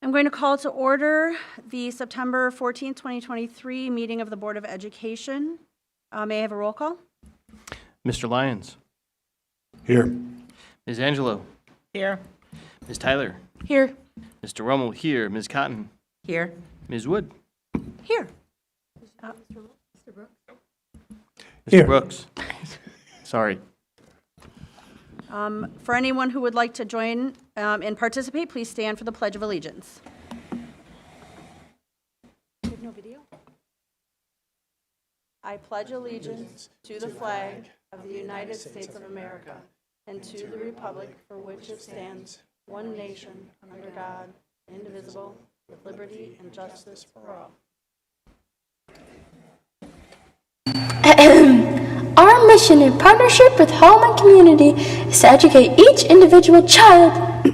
I'm going to call to order the September 14th, 2023 meeting of the Board of Education. May I have a roll call? Mr. Lyons. Here. Ms. Angelo. Here. Ms. Tyler. Here. Mr. Rummel here. Ms. Cotton. Here. Ms. Wood. Here. Mr. Brooks. Sorry. For anyone who would like to join and participate, please stand for the Pledge of Allegiance. No video? I pledge allegiance to the flag of the United States of America and to the republic for which it stands, one nation, under God, indivisible, with liberty and justice for all. Our mission in partnership with Home and Community is to educate each individual child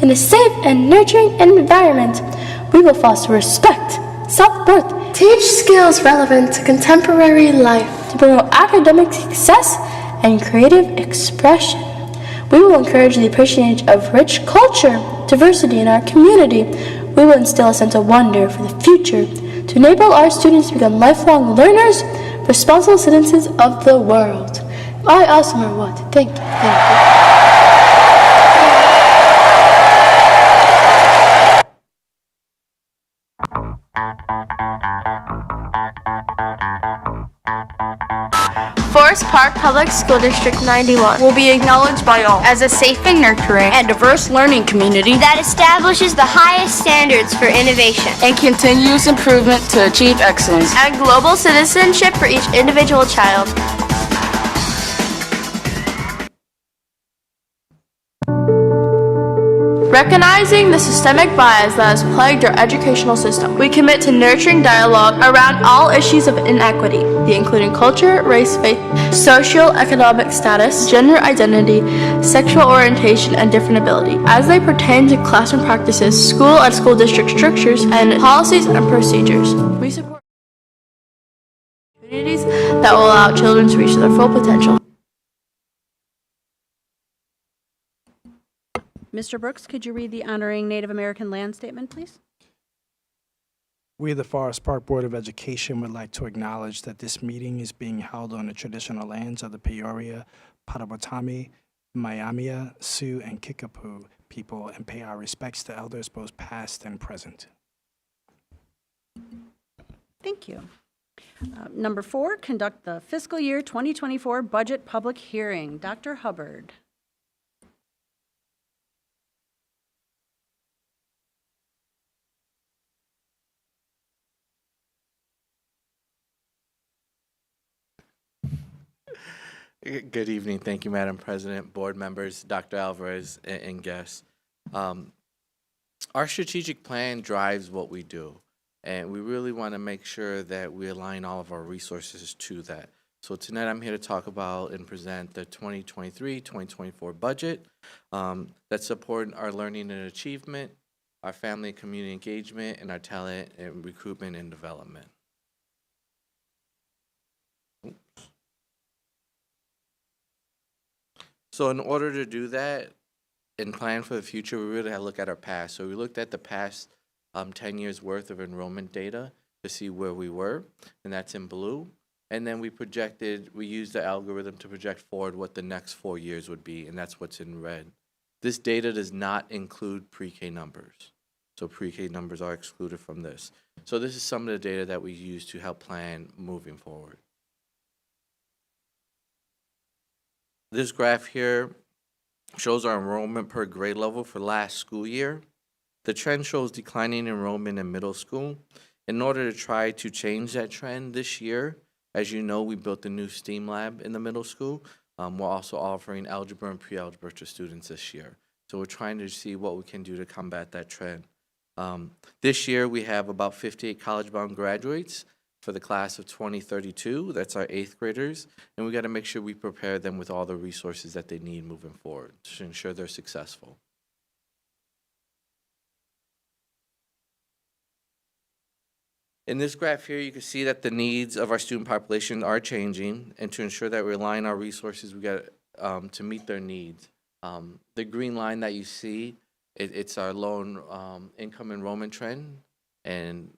in a safe and nurturing environment. We will foster respect, self-worth, teach skills relevant to contemporary life, to promote academic success and creative expression. We will encourage the appreciation of rich culture, diversity in our community. We will instill a sense of wonder for the future to enable our students to become lifelong learners, responsible citizens of the world. I also know what. Thank you. Forest Park Public School District 91 will be acknowledged by all as a safe and nurturing and diverse learning community that establishes the highest standards for innovation and continuous improvement to achieve excellence and global citizenship for each individual child. Recognizing the systemic bias that has plagued our educational system, we commit to nurturing dialogue around all issues of inequity, including culture, race, faith, socio-economic status, gender identity, sexual orientation, and different ability, as they pertain to classroom practices, school and school district structures, and policies and procedures. We support opportunities that will allow children to reach their full potential. Mr. Brooks, could you read the Honoring Native American Land statement, please? We, the Forest Park Board of Education, would like to acknowledge that this meeting is being held on the traditional lands of the Peoria, Potawatomi, Myaamia, Sioux, and Kickapoo people and pay our respects to elders both past and present. Thank you. Number 4, conduct the fiscal year 2024 budget public hearing. Dr. Hubbard. Good evening. Thank you, Madam President, board members, Dr. Alvarez, and guests. Our strategic plan drives what we do, and we really want to make sure that we align all of our resources to that. So tonight I'm here to talk about and present the 2023-2024 budget that support our learning and achievement, our family and community engagement, and our talent and recruitment and development. So in order to do that and plan for the future, we really had to look at our past. So we looked at the past 10 years worth of enrollment data to see where we were, and that's in blue. And then we used the algorithm to project forward what the next 4 years would be, and that's what's in red. This data does not include pre-K numbers. So pre-K numbers are excluded from this. So this is some of the data that we use to help plan moving forward. This graph here shows our enrollment per grade level for last school year. The trend shows declining enrollment in middle school. In order to try to change that trend this year, as you know, we built a new STEAM lab in the middle school. We're also offering algebra and pre-algebra to students this year. So we're trying to see what we can do to combat that trend. This year, we have about 58 college-bound graduates for the class of 2032. That's our 8th graders. And we got to make sure we prepare them with all the resources that they need moving forward to ensure they're successful. In this graph here, you can see that the needs of our student population are changing, and to ensure that we align our resources, we got to meet their needs. The green line that you see It's our low income enrollment trend, and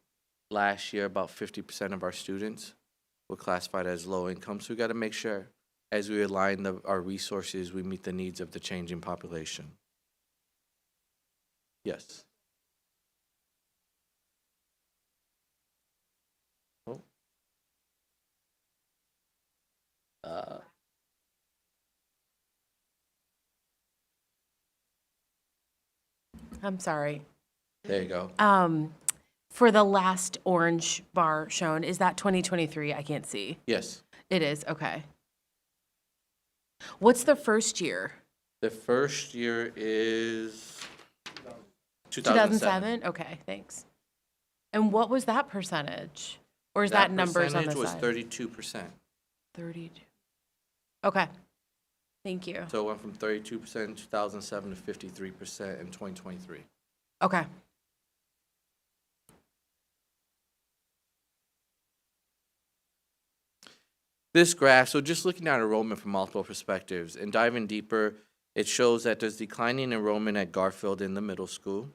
last year about 50% of our students were classified as low income. So we got to make sure as we align our resources, we meet the needs of the changing population. Yes. Oh. I'm sorry. There you go. For the last orange bar shown, is that 2023? I can't see. Yes. It is, okay. What's the first year? The first year is 2007. Okay, thanks. And what was that percentage? Or is that numbers on the percentage was side? 32%. 32. Okay, thank you. So it went from 32% in 2007 to 53% in 2023. Okay. This graph, so just looking at enrollment from multiple perspectives and diving deeper, it shows that there's declining enrollment at Garfield in the middle school.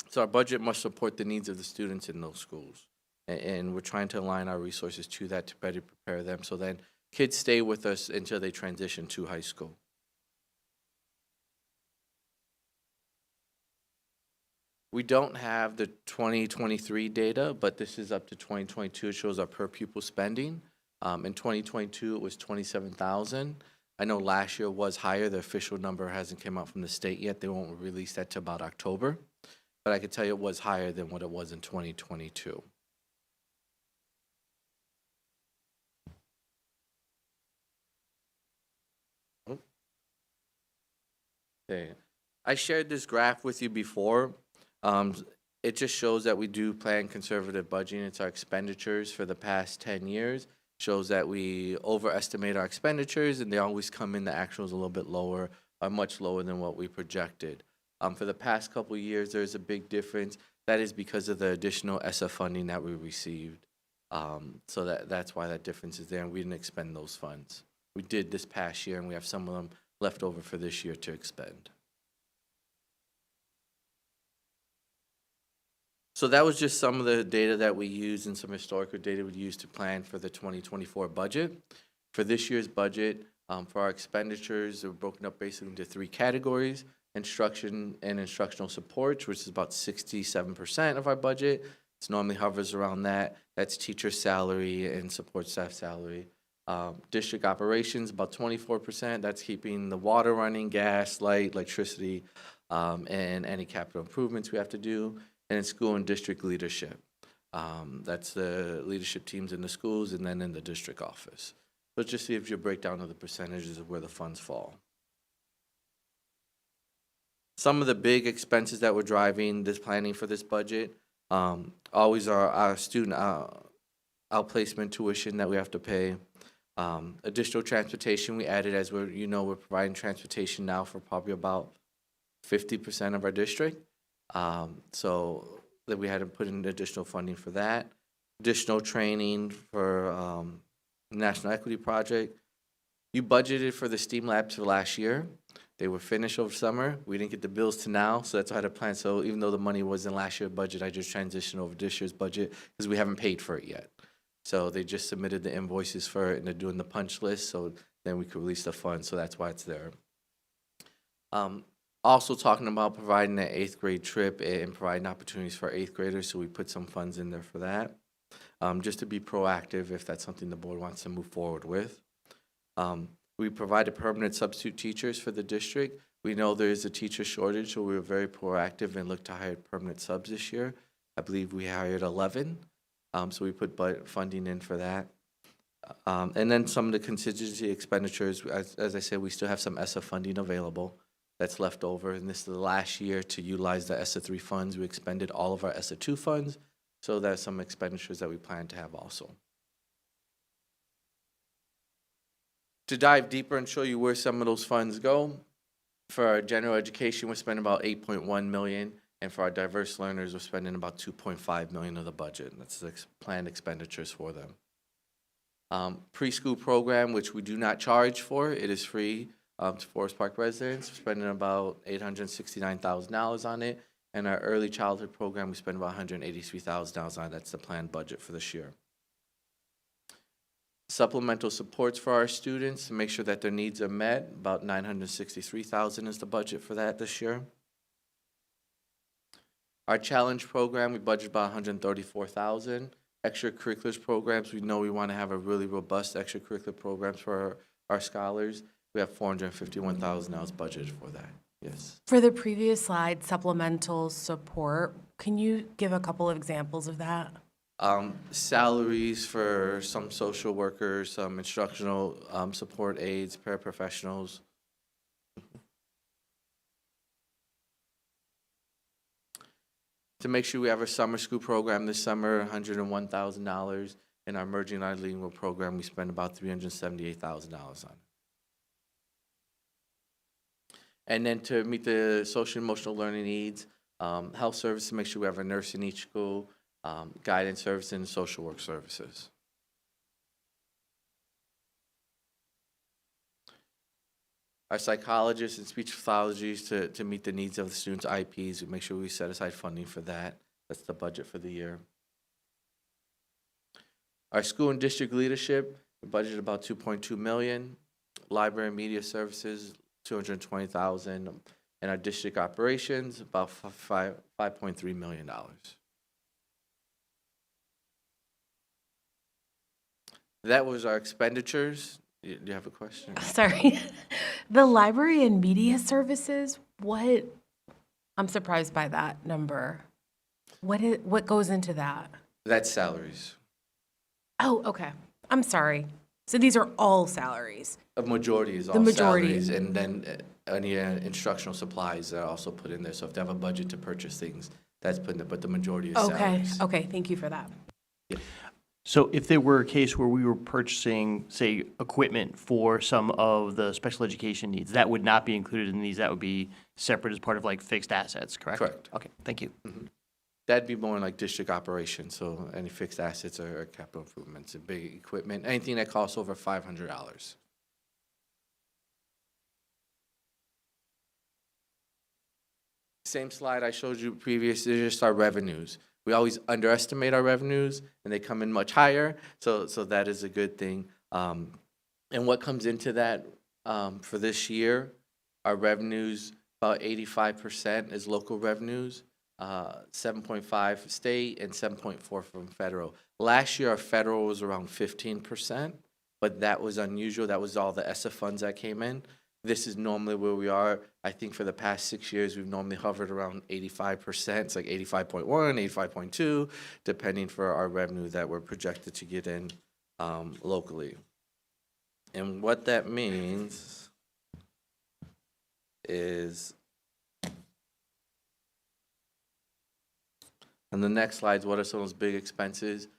So our budget must support the needs of the students in those schools. And we're trying to align our resources to that to better prepare them so then kids stay with us until they transition to high school. We don't have the 2023 data, but this is up to 2022. It shows our per pupil spending. In 2022, it was $27,000. I know last year was higher. The official number hasn't come out from the state yet. They won't release that till about October. But I can tell you it was higher than what it was in 2022. Okay. I shared this graph with you before. It just shows that we do plan conservative budgeting. It's our expenditures for the past 10 years. Shows that we overestimate our expenditures, and they always come in the actuals a little bit lower, or much lower than what we projected. For the past couple of years, there's a big difference. That is because of the additional SF funding that we received. So that's why that difference is there, and we didn't expend those funds. We did this past year, and we have some of them left over for this year to expend. So that was just some of the data that we used and some historical data we used to plan for the 2024 budget. For this year's budget, for our expenditures, they're broken up basically into 3 categories: instruction and instructional support, which is about 67% of our budget. It normally hovers around that. That's teacher salary and support staff salary. District operations, about 24%. That's keeping the water running, gas, light, electricity, and any capital improvements we have to do. And in school and district leadership. That's the leadership teams in the schools and then in the district office. Let's just see if you break down of the percentages of where the funds fall. Some of the big expenses that we're driving this planning for this budget always are our student outplacement tuition that we have to pay. Additional transportation we added, as we're providing transportation now for probably about 50% of our district. So that we had to put in additional funding for that. Additional training for National Equity Project. You budgeted for the STEAM labs for last year. They were finished over summer. We didn't get the bills to now, so that's why I had to plan. So even though the money was in last year's budget, I just transitioned over this year's budget because we haven't paid for it yet. So they just submitted the invoices for it, and they're doing the punch list, so then we could release the funds, so that's why it's there. Also talking about providing an 8th grade trip and providing opportunities for 8th graders, so we put some funds in there for that, just to be proactive if that's something the board wants to move forward with. We provided permanent substitute teachers for the district. We know there is a teacher shortage, so we were very proactive and looked to hire permanent subs this year. I believe we hired 11, so we put funding in for that. And then some of the contingency expenditures, as I said, we still have some ESSA funding available that's left over, and this is the last year to utilize the ESSA 3 funds. We expended all of our ESSA 2 funds, so there's some expenditures that we plan to have also. To dive deeper and show you where some of those funds go, for our general education, we're spending about $8.1 million, and for our diverse learners, we're spending about $2.5 million of the budget. That's the planned expenditures for them. Preschool program, which we do not charge for, it is free. to Forest Park residents. We're spending about $869,000 on it. And our early childhood program, we spend about $183,000 on it. That's the planned budget for this year. Supplemental supports for our students to make sure that their needs are met. About $963,000 is the budget for that this year. Our challenge program, we budget about $134,000. Extracurriculars programs, we know we want to have a really robust extracurricular programs for our scholars. We have $451,000 budgeted for that. Yes. For the previous slide, supplemental support, can you give a couple of examples of that? Salaries for some social workers, some instructional support aides, paraprofessionals. To make sure we have our summer school program this summer, $101,000. In our emerging bilingual program, we spend about $378,000 on it. And then to meet the social and emotional learning needs, health services, to make sure we have a nurse in each school, guidance services, and social work services. Our psychologists and speech pathologists to meet the needs of the students' IEPs. We make sure we set aside funding for that. That's the budget for the year. Our school and district leadership, we budgeted about $2.2 million. Library and media services, $220,000. And our district operations, about $5.3 million. That was our expenditures. Do you have a question? Sorry. The library and media services, I'm surprised by that number. What goes into that? That's salaries. Oh, okay. I'm sorry. So these are all salaries. A majority is all salaries, and then any instructional supplies are also put in there. So if they have a budget to purchase things, that's put in there, but the majority is salaries. Okay, thank you for that. Yeah. So if there were a case where we were purchasing, say, equipment for some of the special education needs, that would not be included in these, that would be separate as part of like fixed assets, correct? Correct. Okay, thank you. Mm-hmm. That'd be more like district operations, so any fixed assets or capital improvements and big equipment, anything that costs over $500. Same slide I showed you previously, is just our revenues. We always underestimate our revenues, and they come in much higher, so that is a good thing. And what comes into that for this year, our revenues, about 85% is local revenues, 7.5 state, and 7.4 from federal. Last year, our federal was around 15%, but that was unusual. That was all the ESSA funds that came in. This is normally where we are. I think for the past 6 years, we've normally hovered around 85%. It's like 85.1, 85.2, depending for our revenue that we're projected to get in locally. And what that means is, on the next slides, what are some of those big expenses?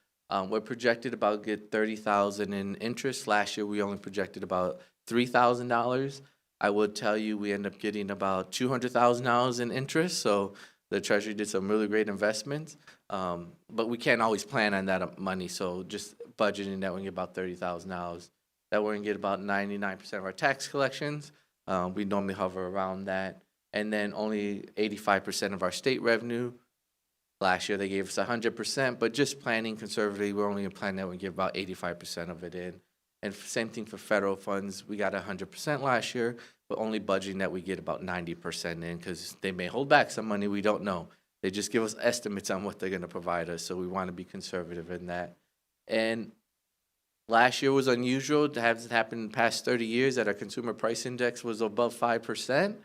We're projected about get $30,000 in interest. Last year, we only projected about $3,000. I would tell you we end up getting about $200,000 in interest, so the Treasury did some really great investments. But we can't always plan on that money, so just budgeting that we get about $30,000. That we're gonna get about 99% of our tax collections. We normally hover around that. And then only 85% of our state revenue. Last year they gave us 100%, but just planning conservatively, we're only planning that we give about 85% of it in. And same thing for federal funds. We got 100% last year, but only budgeting that we get about 90% in, because they may hold back some money, we don't know. They just give us estimates on what they're going to provide us, so we want to be conservative in that. And last year was unusual to have it happen in the past 30 years that our consumer price index was above 5%.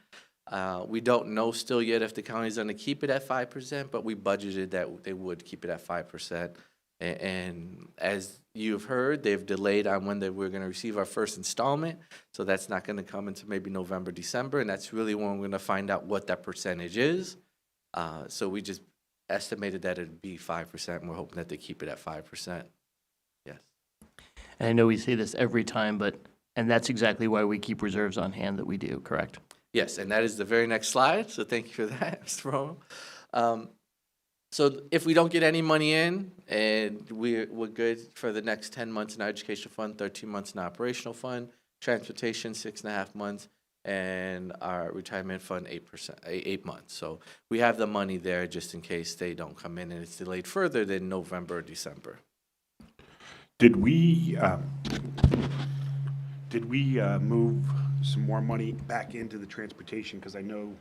We don't know still yet if the county's going to keep it at 5%, but we budgeted that they would keep it at 5%. And as you've heard, they've delayed on when we're going to receive our first installment. So that's not going to come until maybe November, December. And that's really when we're going to find out what that percentage is. So we just estimated that it'd be 5%, and we're hoping that they keep it at 5%. Yes. And I know we say this every time, and that's exactly why we keep reserves on hand that we do, correct? Yes, and that is the very next slide. So thank you for that, Mr. Romo. So if we don't get any money in, and we're good for the next 10 months in our education fund, 13 months in our operational fund, transportation, 6.5 months, and our retirement fund 8%, 8 months. So we have the money there just in case they don't come in and it's delayed further than November or December. Did we move some more money back into the transportation? Because I know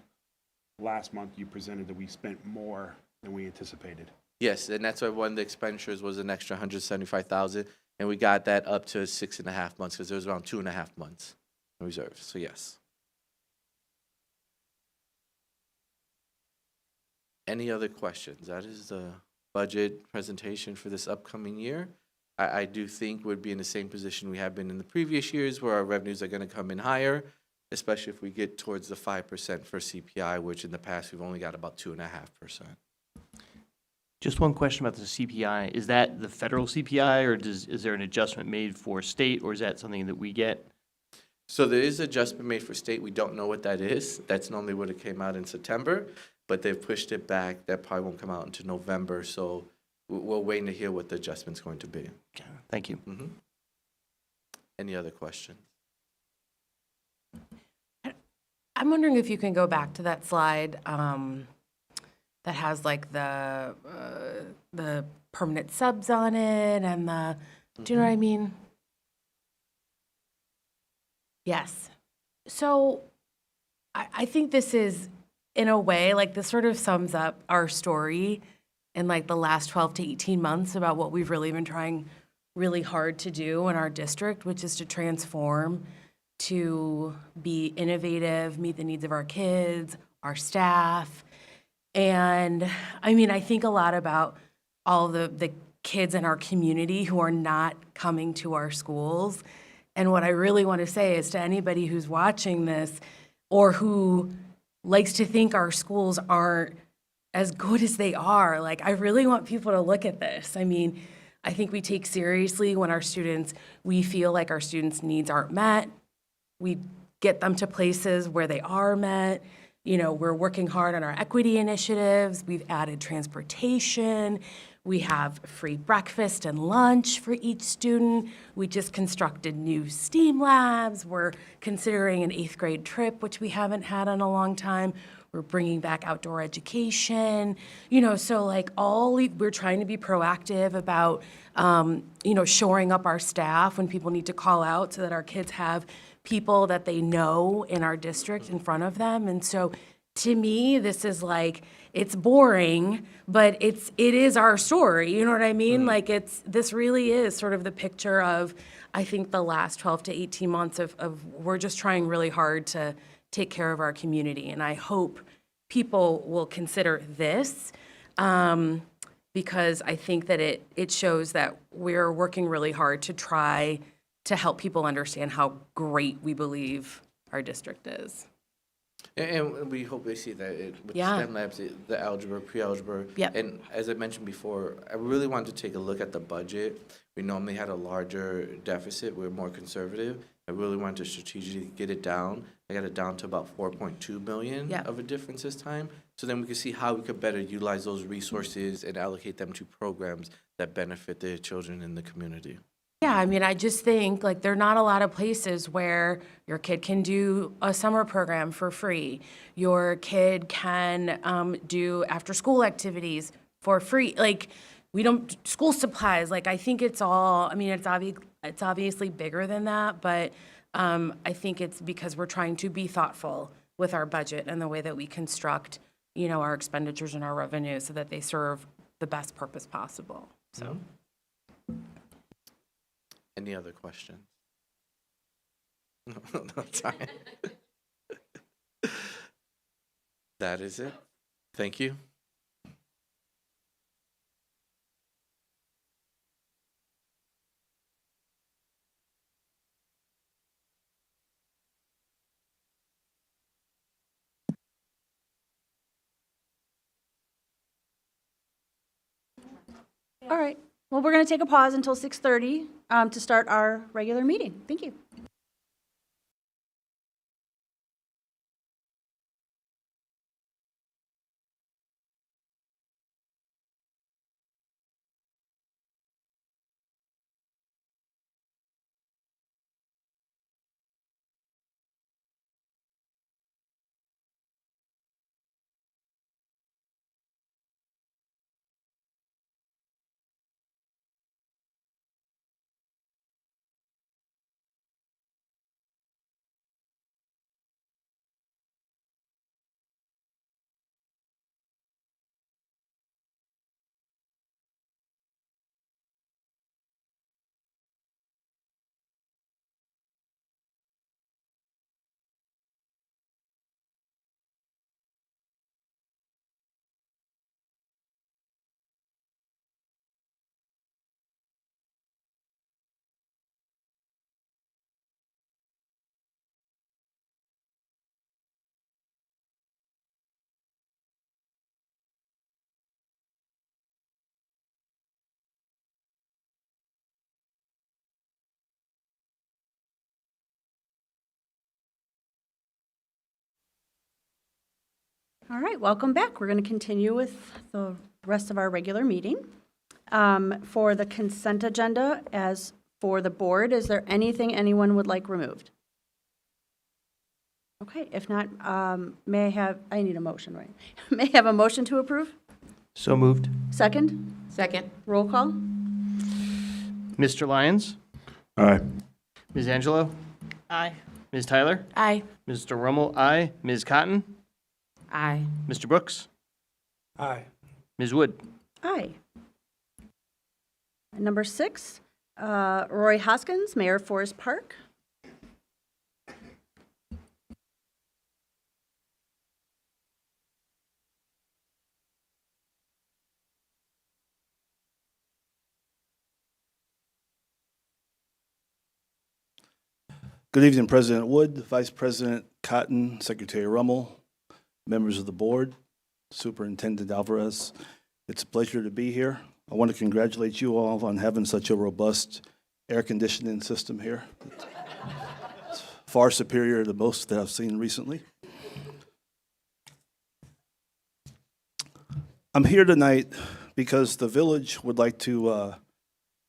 last month you presented that we spent more than we anticipated. Yes, and that's why one of the expenditures was an extra 175,000, and we got that up to 6.5 months because there was around 2.5 months in reserve. So yes. Any other questions? That is the budget presentation for this upcoming year. I do think we'd be in the same position we have been in the previous years where our revenues are going to come in higher, especially if we get towards the 5% for CPI, which in the past we've only got about 2.5%. Just one question about the CPI. Is that the federal CPI, or is there an adjustment made for state, or is that something that we get? So there is adjustment made for state. We don't know what that is. That's normally what it came out in September, but they've pushed it back. That probably won't come out until November. So we're waiting to hear what the adjustment's going to be. Okay, thank you. Mm-hmm. Any other questions? I'm wondering if you can go back to that slide that has like the permanent subs on it and the, do you know what I mean? Yes. So I think this is, in a way, like this sort of sums up our story in like the last 12 to 18 months about what we've really been trying really hard to do in our district, which is to transform, to be innovative, meet the needs of our kids, our staff. And I mean, I think a lot about all the kids in our community who are not coming to our schools. And what I really want to say is to anybody who's watching this or who likes to think our schools aren't as good as they are, like, I really want people to look at this. I mean, I think we take seriously when we feel like our students' needs aren't met. We get them to places where they are met. You know, we're working hard on our equity initiatives. We've added transportation. We have free breakfast and lunch for each student. We just constructed new STEAM labs. We're considering an 8th grade trip, which we haven't had in a long time. We're bringing back outdoor education. You know, so like we're trying to be proactive about, you know, shoring up our staff when people need to call out so that our kids have people that they know in our district in front of them. And so to me, this is like, it's boring, but it is our story. You know what I mean? Like this really is sort of the picture of, I think, the last 12 to 18 months of we're just trying really hard to take care of our community. And I hope people will consider this because I think that it shows that we're working really hard to try to help people understand how great we believe our district is. And we hope they see that with Yeah. STEM labs, the algebra, pre-algebra. Yep. And as I mentioned before, I really wanted to take a look at the budget. We normally had a larger deficit. We're more conservative. I really wanted to strategically get it down. I got it down to about 4.2 million Yep. of a difference this time. So then we could see how we could better utilize those resources and allocate them to programs that benefit the children in the community. Yeah, I mean, I just think like there are not a lot of places where your kid can do a summer program for free. Your kid can do after-school activities for free. Like, we don't, school supplies, like, I think it's all, I mean, it's obviously bigger than that, but I think it's because we're trying to be thoughtful with our budget and the way that we construct, you know, our expenditures and our revenue so that they serve the best purpose possible, so. Any other questions? No, sorry. That is it. Thank you. All right. Well, we're going to take a pause until 6:30 to start our regular meeting. Thank you. All right, welcome back. We're going to continue with the rest of our regular meeting. For the consent agenda, as for the board, is there anything anyone would like removed? Okay, if not, I need a motion, right? May I have a motion to approve? So moved. Second? Second. Roll call? Mr. Lyons? Aye. Ms. Angelo? Aye. Ms. Tyler? Aye. Mr. Rummel, aye. Ms. Cotton? Aye. Mr. Brooks? Aye. Ms. Wood? Aye. Number 6, Roy Hoskins, Mayor Forest Park. Good evening, President Wood, Vice President Cotton, Secretary Rummel, members of the board, Superintendent Alvarez. It's a pleasure to be here. I want to congratulate you all on having such a robust air conditioning system here. It's far superior to most that I've seen recently. I'm here tonight because the village would like to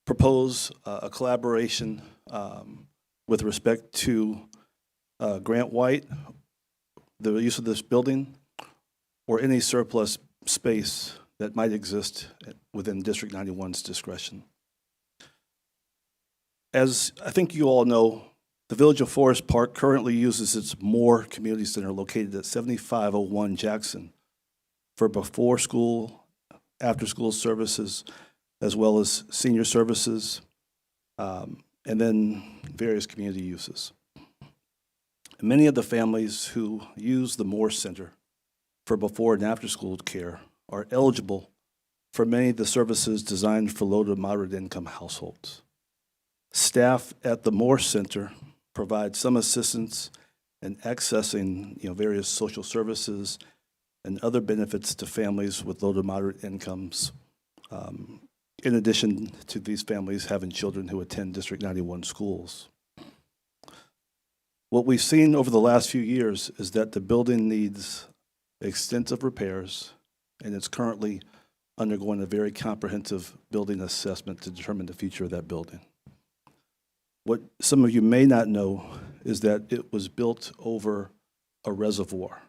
propose a collaboration with respect to Grant White, the use of this building, or any surplus space that might exist within District 91's discretion. As I think you all know, the Village of Forest Park currently uses its Moore Community Center located at 7501 Jackson for before-school, after-school services, as well as senior services, and then various community uses. Many of the families who use the Moore Center for before and after school care are eligible for many of the services designed for low to moderate income households. Staff at the Moore Center provide some assistance in accessing various social services and other benefits to families with low to moderate incomes, in addition to these families having children who attend District 91 schools. What we've seen over the last few years is that the building needs extensive repairs, and it's currently undergoing a very comprehensive building assessment to determine the future of that building. What some of you may not know is that it was built over a reservoir.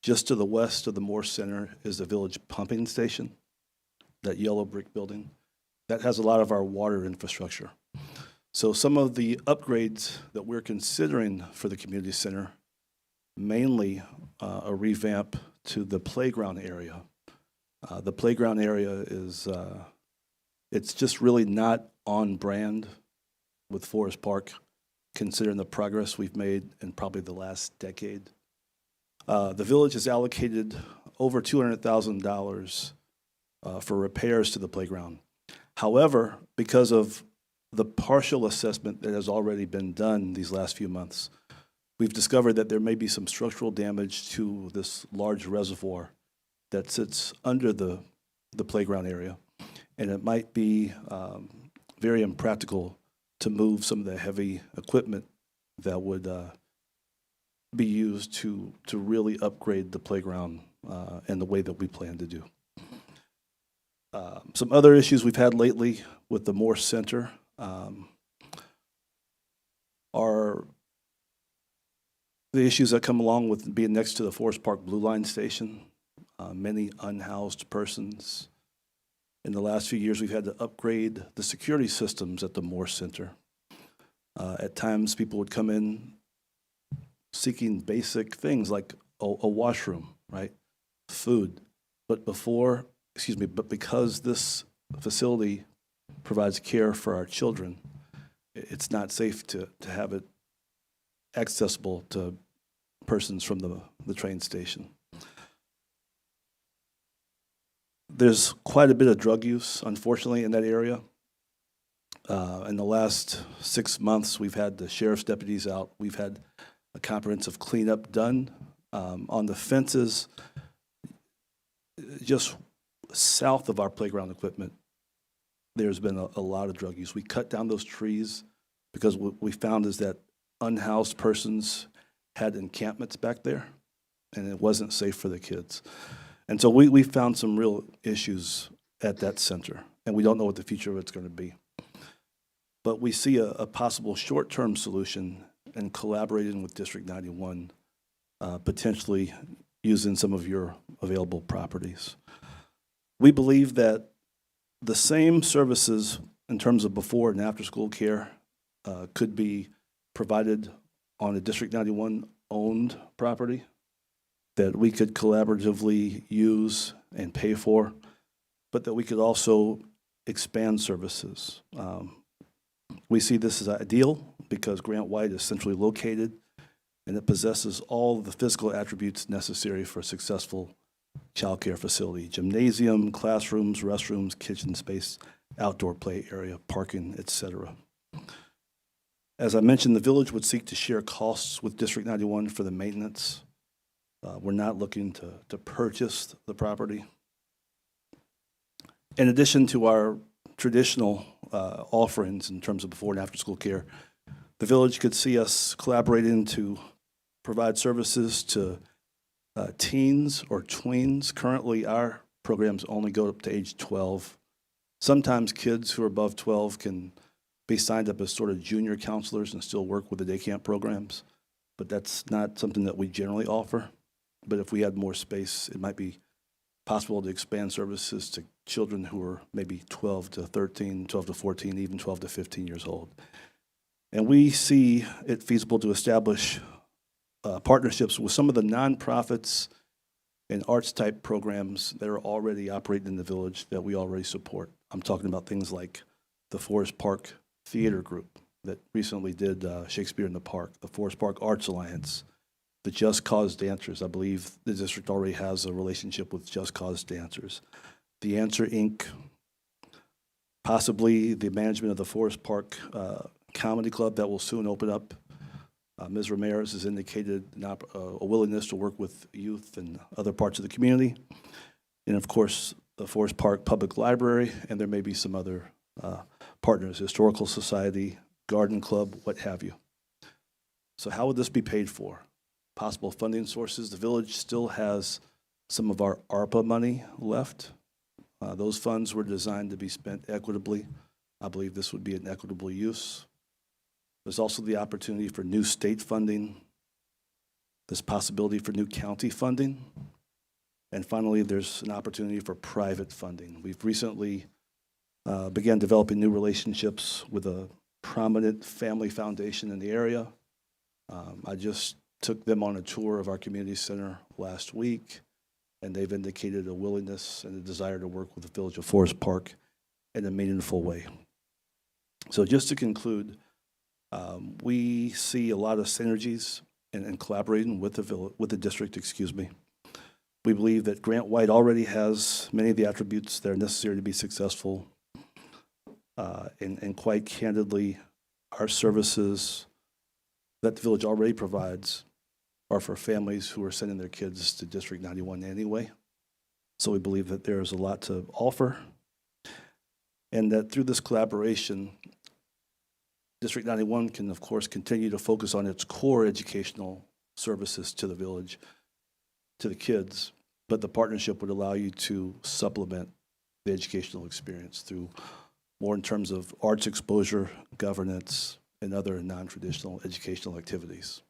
Just to the west of the Moore Center is the village pumping station, that yellow brick building. That has a lot of our water infrastructure. So some of the upgrades that we're considering for the community center, mainly a revamp to the playground area. The playground area is, it's just really not on brand with Forest Park, considering the progress we've made in probably the last decade. The village has allocated over $200,000 for repairs to the playground. However, because of the partial assessment that has already been done these last few months, we've discovered that there may be some structural damage to this large reservoir that sits under the playground area, and it might be very impractical to move some of the heavy equipment that would be used to really upgrade the playground in the way that we plan to do. Some other issues we've had lately with the Moore Center are the issues that come along with being next to the Forest Park Blue Line Station. Many unhoused persons. In the last few years, we've had to upgrade the security systems at the Moore Center. At times, people would come in seeking basic things like a washroom, right? Food. But because this facility provides care for our children, it's not safe to have it accessible to persons from the train station. There's quite a bit of drug use, unfortunately, in that area. In the last 6 months, we've had the sheriff's deputies out. We've had a comprehensive cleanup done on the fences just south of our playground equipment. There's been a lot of drug use. We cut down those trees because what we found is that unhoused persons had encampments back there, and it wasn't safe for the kids. And so we found some real issues at that center, and we don't know what the future of it's going to be. But we see a possible short-term solution in collaborating with District 91, potentially using some of your available properties. We believe that the same services in terms of before and after school care could be provided on a District 91 owned property that we could collaboratively use and pay for, but that we could also expand services. We see this as ideal because Grant White is centrally located and it possesses all the physical attributes necessary for a successful child care facility: gymnasium, classrooms, restrooms, kitchen space, outdoor play area, parking, etc. As I mentioned, the village would seek to share costs with District 91 for the maintenance. We're not looking to purchase the property. In addition to our traditional offerings in terms of before and after school care, the village could see us collaborating to provide services to teens or tweens. Currently, our programs only go up to age 12. Sometimes kids who are above 12 can be signed up as sort of junior counselors and still work with the day camp programs, but that's not something that we generally offer. But if we had more space, it might be possible to expand services to children who are maybe 12 to 13, 12 to 14, even 12 to 15 years old. And we see it feasible to establish partnerships with some of the nonprofits and arts-type programs that are already operating in the village that we already support. I'm talking about things like the Forest Park Theater Group that recently did Shakespeare in the Park, the Forest Park Arts Alliance, the Just Cause Dancers. I believe the district already has a relationship with Just Cause Dancers. The Answer Inc., possibly the management of the Forest Park Comedy Club that will soon open up. Ms. Ramirez has indicated a willingness to work with youth and other parts of the community. And of course, the Forest Park Public Library, and there may be some other partners, Historical Society, Garden Club, what have you. So how would this be paid for? Possible funding sources. The village still has some of our ARPA money left. Those funds were designed to be spent equitably. I believe this would be an equitable use. There's also the opportunity for new state funding. There's possibility for new county funding. And finally, there's an opportunity for private funding. We've recently began developing new relationships with a prominent family foundation in the area. I just took them on a tour of our community center last week, and they've indicated a willingness and a desire to work with the Village of Forest Park in a meaningful way. So just to conclude, we see a lot of synergies in collaborating with the district, We believe that Grant White already has many of the attributes that are necessary to be successful. And quite candidly, our services that the village already provides are for families who are sending their kids to District 91 anyway. So we believe that there is a lot to offer, and that through this collaboration, District 91 can, of course, continue to focus on its core educational services to the village, to the kids, but the partnership would allow you to supplement the educational experience through more in terms of arts exposure, governance, and other non-traditional educational activities.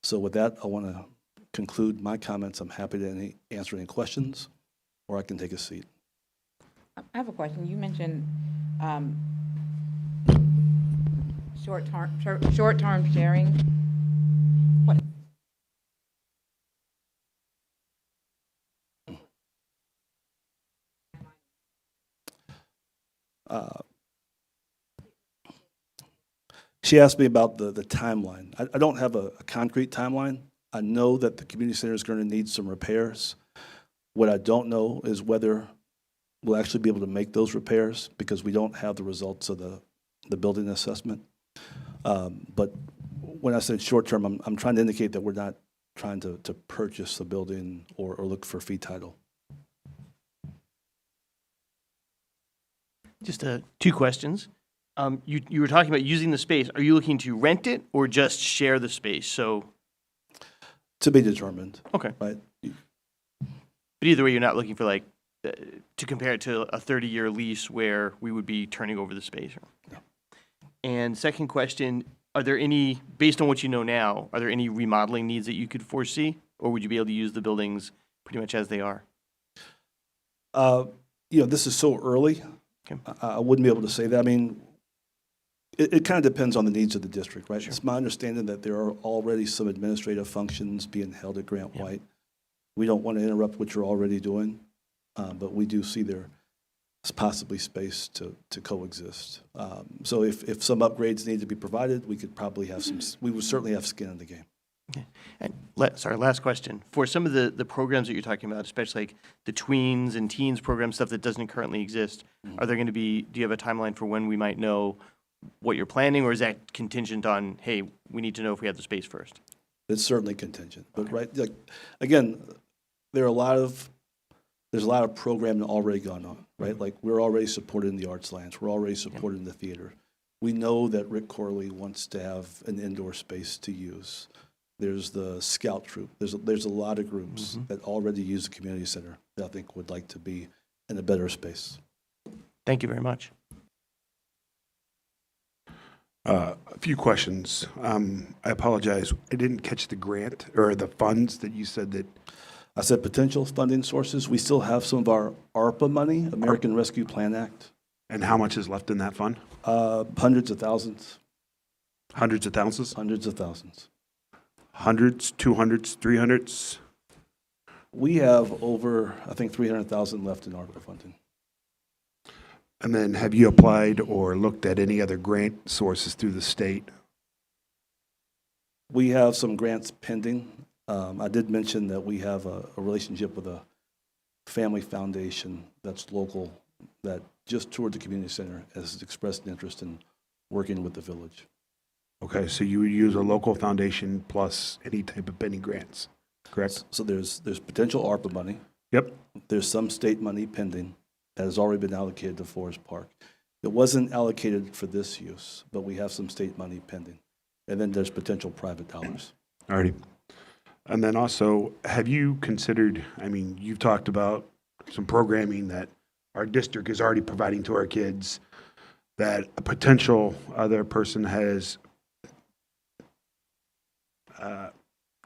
So with that, I want to conclude my comments. I'm happy to answer any questions, or I can take a seat. I have a question. You mentioned short-term sharing. What? She asked me about the timeline. I don't have a concrete timeline. I know that the community center is going to need some repairs. What I don't know is whether we'll actually be able to make those repairs because we don't have the results of the building assessment. But when I said short term, I'm trying to indicate that we're not trying to purchase the building or look for fee title. Just two questions. You were talking about using the space. Are you looking to rent it or just share the space? So To be determined, Okay. right? But either way, you're not looking for like, to compare it to a 30-year lease where we would be turning over the space. No. And second question, are there any, based on what you know now, are there any remodeling needs that you could foresee? Or would you be able to use the buildings pretty much as they are? This is so early. Okay. I wouldn't be able to say that. I mean, it kind of depends on the needs of the district, right? Sure. It's my understanding that there are already some administrative functions being held at Grant White. We don't want to interrupt what you're already doing, but we do see there is possibly space to coexist. So if some upgrades need to be provided, we could probably have we would certainly have skin in the game. Okay. And last question. For some of the programs that you're talking about, especially like the tweens and teens program stuff that doesn't currently exist, are there going to be, do you have a timeline for when we might know what you're planning, or is that contingent on, hey, we need to know if we have the space first? It's certainly contingent, but right, like, again, there's a lot of programming already gone on, right? Like, we're already supporting the arts lands, we're already supporting the theater. We know that Rick Corley wants to have an indoor space to use. There's the scout troop. There's a lot of groups that already use the community center that I think would like to be in a better space. Thank you very much. A few questions. I apologize. I didn't catch the grant or the funds that you said that. I said potential funding sources. We still have some of our ARPA money, American Rescue Plan Act. And how much is left in that fund? Hundreds of thousands. Hundreds of thousands? Hundreds of thousands. Hundreds, 200s, 300s? We have over, I think, 300,000 left in ARPA funding. And then have you applied or looked at any other grant sources through the state? We have some grants pending. I did mention that we have a relationship with a family foundation that's local that just toured the community center has expressed an interest in working with the village. Okay, so you would use a local foundation plus any type of pending grants, correct? So there's potential ARPA money. Yep. There's some state money pending that has already been allocated to Forest Park. It wasn't allocated for this use, but we have some state money pending. And then there's potential private dollars. Alrighty. And then also, have you considered, I mean, you've talked about some programming that our district is already providing to our kids that a potential other person has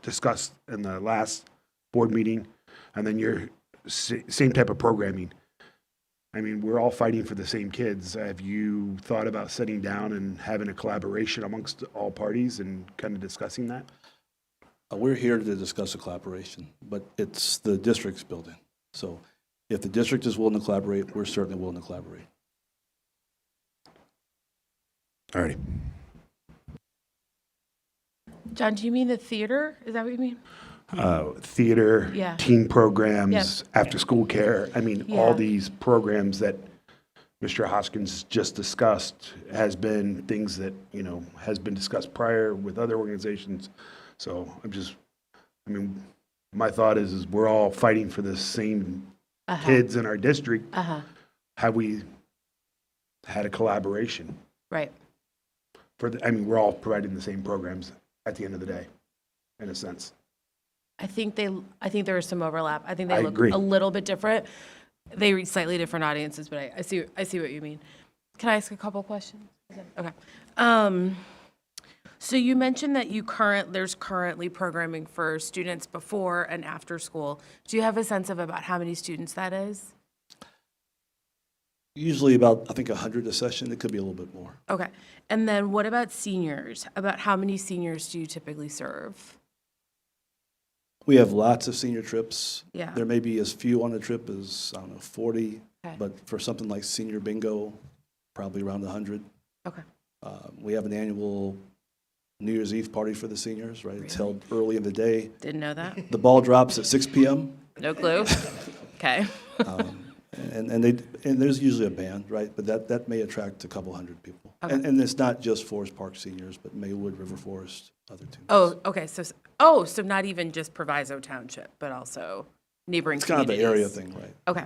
discussed in the last board meeting, and then your same type of programming. I mean, we're all fighting for the same kids. Have you thought about sitting down and having a collaboration amongst all parties and kind of discussing that? We're here to discuss a collaboration, but it's the district's building. So if the district is willing to collaborate, we're certainly willing to collaborate. Alrighty. John, do you mean the theater? Is that what you mean? Theater, Yeah. teen programs, Yes. after-school care. I mean, Yeah. all these programs that Mr. Hoskins just discussed has been things that, you know, has been discussed prior with other organizations. So I mean, my thought is we're all fighting for the same kids in our district. Have we had a collaboration? Right. I mean, we're all providing the same programs at the end of the day, in a sense. I think there is some overlap. I think they I look agree. a little bit different. They reach slightly different audiences, but I see what you mean. Can I ask a couple questions? Okay. So you mentioned that there's currently programming for students before and after school. Do you have a sense of about how many students that is? Usually about, I think, 100 a session. It could be a little bit more. Okay. And then what about seniors? About how many seniors do you typically serve? We have lots of senior trips. Yeah. There may be as few on a trip as, I don't know, 40. Okay. But for something like senior bingo, probably around 100. Okay. We have an annual New Year's Eve party for the seniors, right? It's held early in the day. Didn't know that. The ball drops at 6 p.m. No clue. Okay. And there's usually a band, right? But that may attract a couple hundred people. Okay. And it's not just Forest Park seniors, but Maywood, River Forest, other teams. Oh, okay. So not even just Proviso Township, but also neighboring It's kind of communities. the area thing, right? Okay.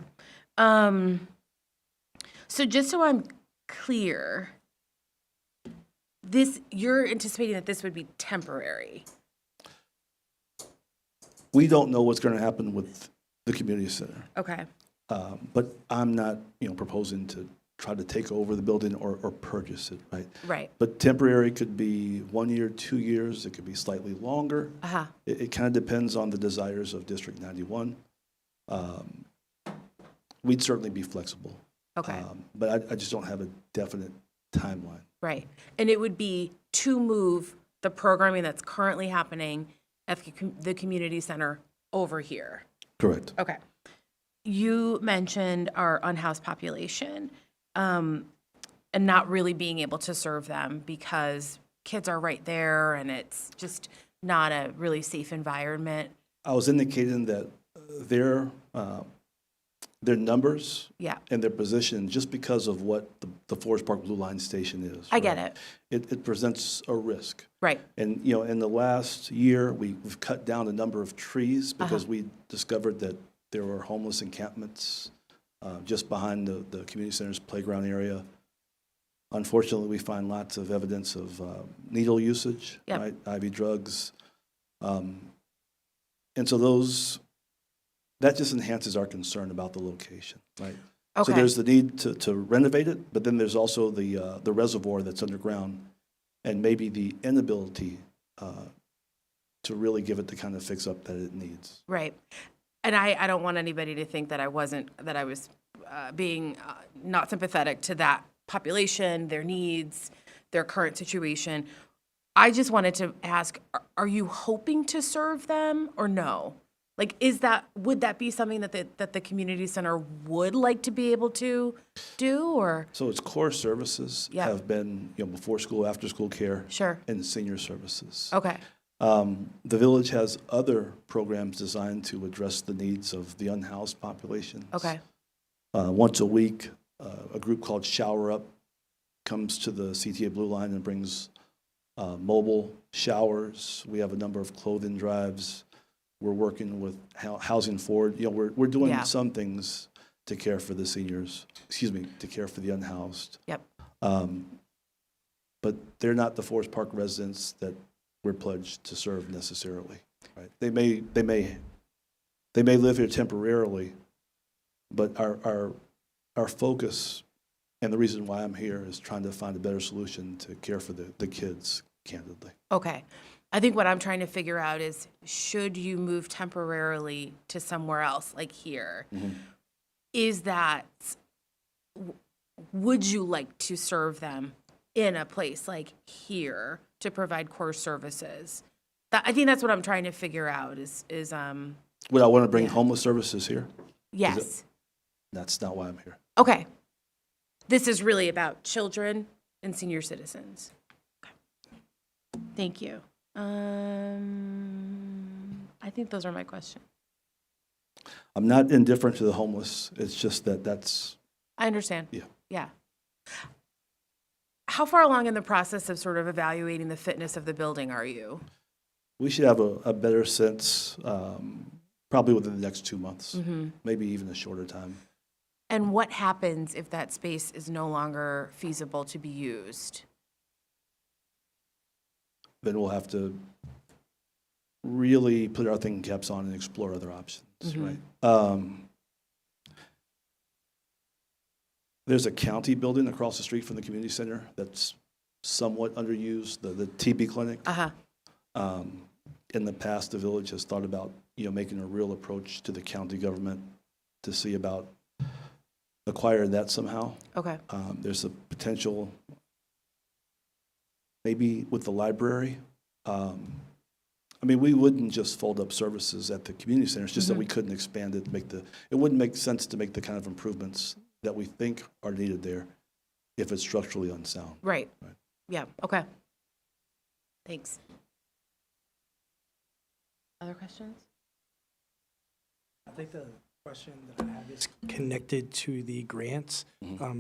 So just so I'm clear, you're anticipating that this would be temporary. We don't know what's going to happen with the community center. Okay, But I'm not, proposing to try to take over the building or purchase it, right? right. But temporary could be 1 year, 2 years, it could be slightly longer. Uh-huh. It kind of depends on the desires of District 91. We'd certainly be flexible. Okay, But I just don't have a definite timeline. right. And it would be to move the programming that's currently happening at the community center over here. Correct. Okay. You mentioned our unhoused population, and not really being able to serve them because kids are right there and it's just not a really safe environment. I was indicating that their numbers Yeah, and their position, just because of what the Forest Park Blue Line Station is. I get right? it. It presents a risk. Right. And, in the last year, we've cut down the number of trees because we discovered that there were homeless encampments just behind the community center's playground area. Unfortunately, we find lots of evidence of needle usage, Yep. right? IV drugs. And so that just enhances our concern about the location, right? Okay. So there's the need to renovate it, but then there's also the reservoir that's underground and maybe the inability to really give it the kind of fix up that it needs. Right. And I don't want anybody to think that I was being not sympathetic to that population, their needs, their current situation. I just wanted to ask, are you hoping to serve them or no? Like, would that be something that the community center would like to be able to do, or? So its core services Yeah. have been, before school, after school care. Sure. And senior services. Okay. The village has other programs designed to address the needs of the unhoused populations. Okay. Once a week, a group called Shower Up comes to the CTA Blue Line and brings mobile showers. We have a number of clothing drives. We're working with Housing Forward. We're doing Yeah. some things to care for the seniors, to care for the unhoused. Yep. But they're not the Forest Park residents that we're pledged to serve necessarily, right? They may live here temporarily, but our focus and the reason why I'm here is trying to find a better solution to care for the kids, candidly. Okay. I think what I'm trying to figure out is, should you move temporarily to somewhere else, like here? Would you like to serve them in a place like here to provide core services? I think that's what I'm trying to figure out is Would I want to bring Yeah. homeless services here? yes. That's not why I'm here. Okay. This is really about children and senior citizens. Okay. Thank you. I think those are my questions. I'm not indifferent to the homeless. It's just that's, I understand. Yeah. Yeah. How far along in the process of sort of evaluating the fitness of the building are you? we should have a better sense probably within the next 2 months, maybe even a shorter time. And what happens if that space is no longer feasible to be used? Then we'll have to really put our thinking caps on and explore other options, right? There's a county building across the street from the community center that's somewhat underused, the TB clinic. In the past, the village has thought about, making a real approach to the county government to see about acquiring that somehow. Okay. There's a potential, maybe with the library. We wouldn't just fold up services at the community center. It's just that we couldn't expand it, it wouldn't make sense to make the kind of improvements that we think are needed there if it's structurally unsound. Right. Yeah, okay. Thanks. Other questions? I think the question that I have is connected to the grants.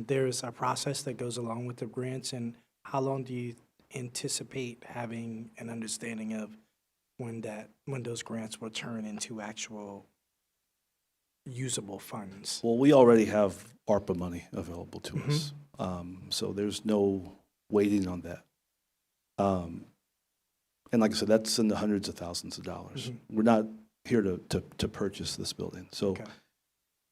There is a process that goes along with the grants, and how long do you anticipate having an understanding of when those grants will turn into actual usable funds? Well, we already have ARPA money available to us, so there's no waiting on that. And like I said, that's in the hundreds of thousands of dollars. We're not here to purchase this building. So Okay.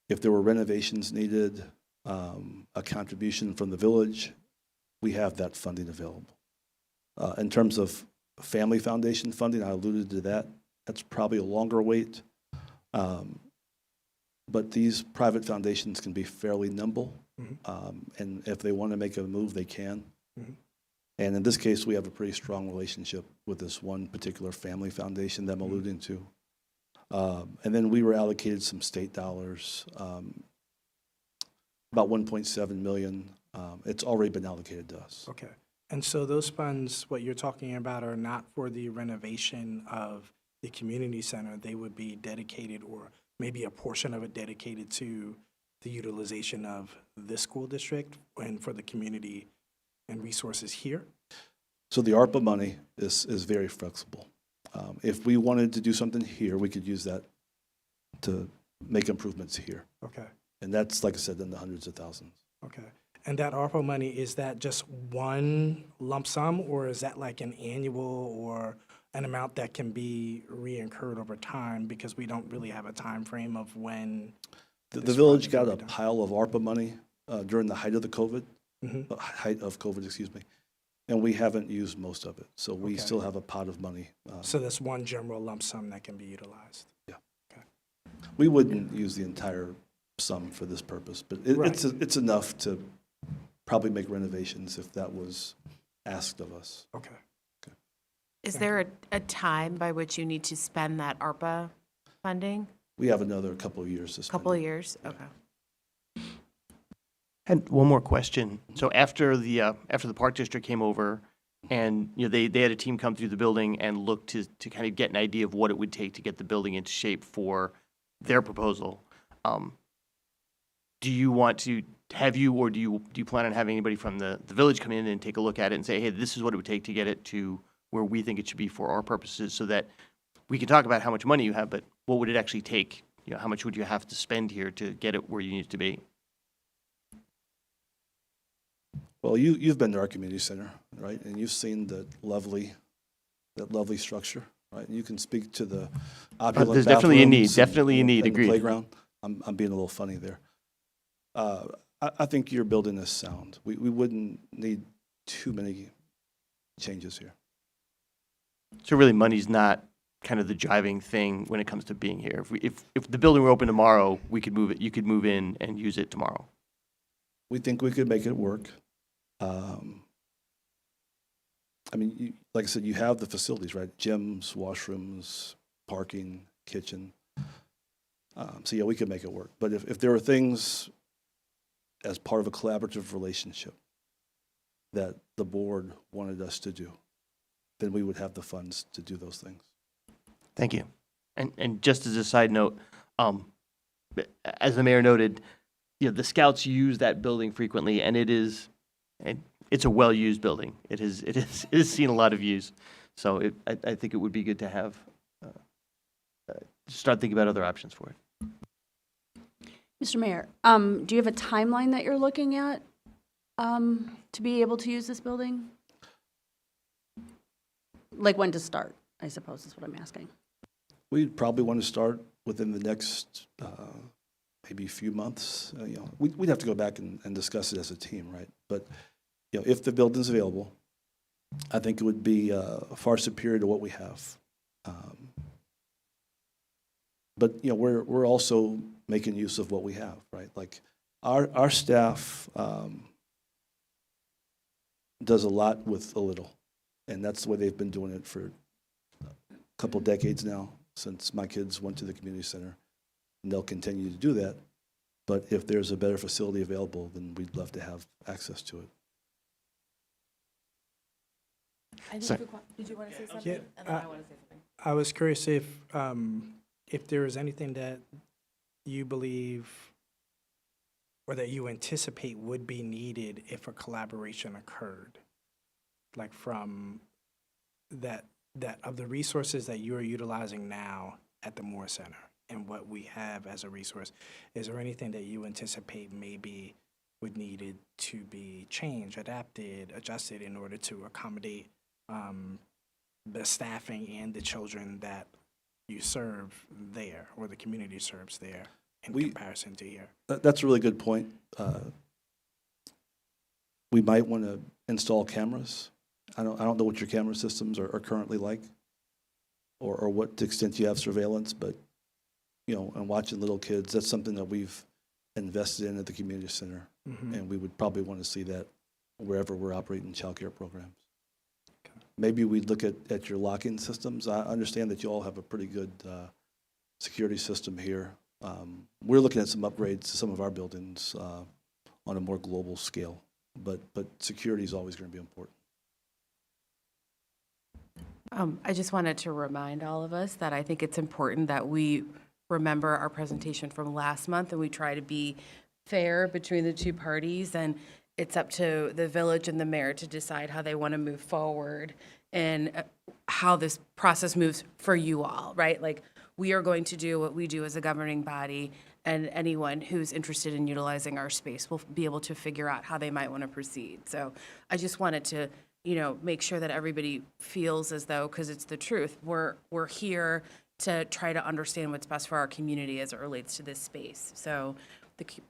if there were renovations needed, a contribution from the village, we have that funding available. In terms of family foundation funding, I alluded to that. That's probably a longer wait. But these private foundations can be fairly nimble. And if they want to make a move, they can. And in this case, we have a pretty strong relationship with this one particular family foundation that I'm alluding to. And then we were allocated some state dollars, about 1.7 million. It's already been allocated to us. Okay. And so those funds, what you're talking about, are not for the renovation of the community center. They would be dedicated, or maybe a portion of it dedicated to the utilization of this school district and for the community and resources here? So the ARPA money is very flexible. If we wanted to do something here, we could use that to make improvements here. Okay. And that's, like I said, in the hundreds of thousands. Okay. And that ARPA money, is that just one lump sum, or is that like an annual or an amount that can be reincurred over time, because we don't really have a time frame of when? The village got a pile of ARPA money during the height of the COVID, excuse me, and we haven't used most of it. So we Okay. still have a pot of money. So that's one general lump sum that can be utilized? We wouldn't use the entire sum for this purpose, but it's enough to probably make renovations if that was asked of us. Okay. Is there a time by which you need to spend that ARPA funding? We have another couple of years to spend. Couple of years? Okay. And one more question. So after the Park District came over, and they had a team come through the building and look to kind of get an idea of what it would take to get the building into shape for their proposal. Do you want to have or do you plan on having anybody from the village come in and take a look at it and say, hey, this is what it would take to get it to where we think it should be for our purposes, so that we can talk about how much money you have, but what would it actually take? How much would you have to spend here to get it where you need it to be? Well, you've been to our community center, right? And you've seen that lovely structure, right? And you can speak to the opulent There's definitely a need, bathrooms definitely a need, and the agreed. playground. I'm being a little funny there. I think your building is sound. We wouldn't need too many changes here. So really, money's not kind of the driving thing when it comes to being here. If the building were open tomorrow, we could move it. You could move in and use it tomorrow. We think we could make it work. I mean, like I said, you have the facilities, right? Gyms, washrooms, parking, kitchen. So yeah, we could make it work. But if there are things as part of a collaborative relationship that the board wanted us to do, then we would have the funds to do those things. Thank you. And just as a side note, as the mayor noted, the Scouts use that building frequently, and it's a well-used building. It has seen a lot of use. So I think it would be good to have start thinking about other options for it. Mr. Mayor, do you have a timeline that you're looking at to be able to use this building? Like when to start, I suppose is what I'm asking. We'd probably want to start within the next maybe few months. We'd have to go back and discuss it as a team, right? But if the building's available, I think it would be far superior to what we have. But we're also making use of what we have, right? Like our staff does a lot with a little, and that's the way they've been doing it for a couple decades now, since my kids went to the community center, and they'll continue to do that. But if there's a better facility available, then we'd love to have access to it. Did you want to say something? Yeah, And then I want to say something. I was curious if there is anything that you believe or that you anticipate would be needed if a collaboration occurred, like from that of the resources that you are utilizing now at the Moore Center and what we have as a resource. Is there anything that you anticipate maybe would needed to be changed, adapted, adjusted in order to accommodate the staffing and the children that you serve there, or the community serves there in We- comparison to here? That's a really good point. We might want to install cameras. I don't know what your camera systems are currently like, or what extent you have surveillance, but, you know, and watching little kids, that's something that we've invested in at the community center, and we would probably want to see that wherever we're operating childcare programs. Maybe we'd look at your locking systems. I understand that you all have a pretty good security system here. We're looking at some upgrades to some of our buildings on a more global scale, but security is always going to be important. I just wanted to remind all of us that I think it's important that we remember our presentation from last month, and we try to be fair between the two parties, and it's up to the village and the mayor to decide how they want to move forward and how this process moves for you all, right? Like, we are going to do what we do as a governing body, and anyone who's interested in utilizing our space will be able to figure out how they might want to proceed. So I just wanted to, you know, make sure that everybody feels as though, because it's the truth, we're here to try to understand what's best for our community as it relates to this space. So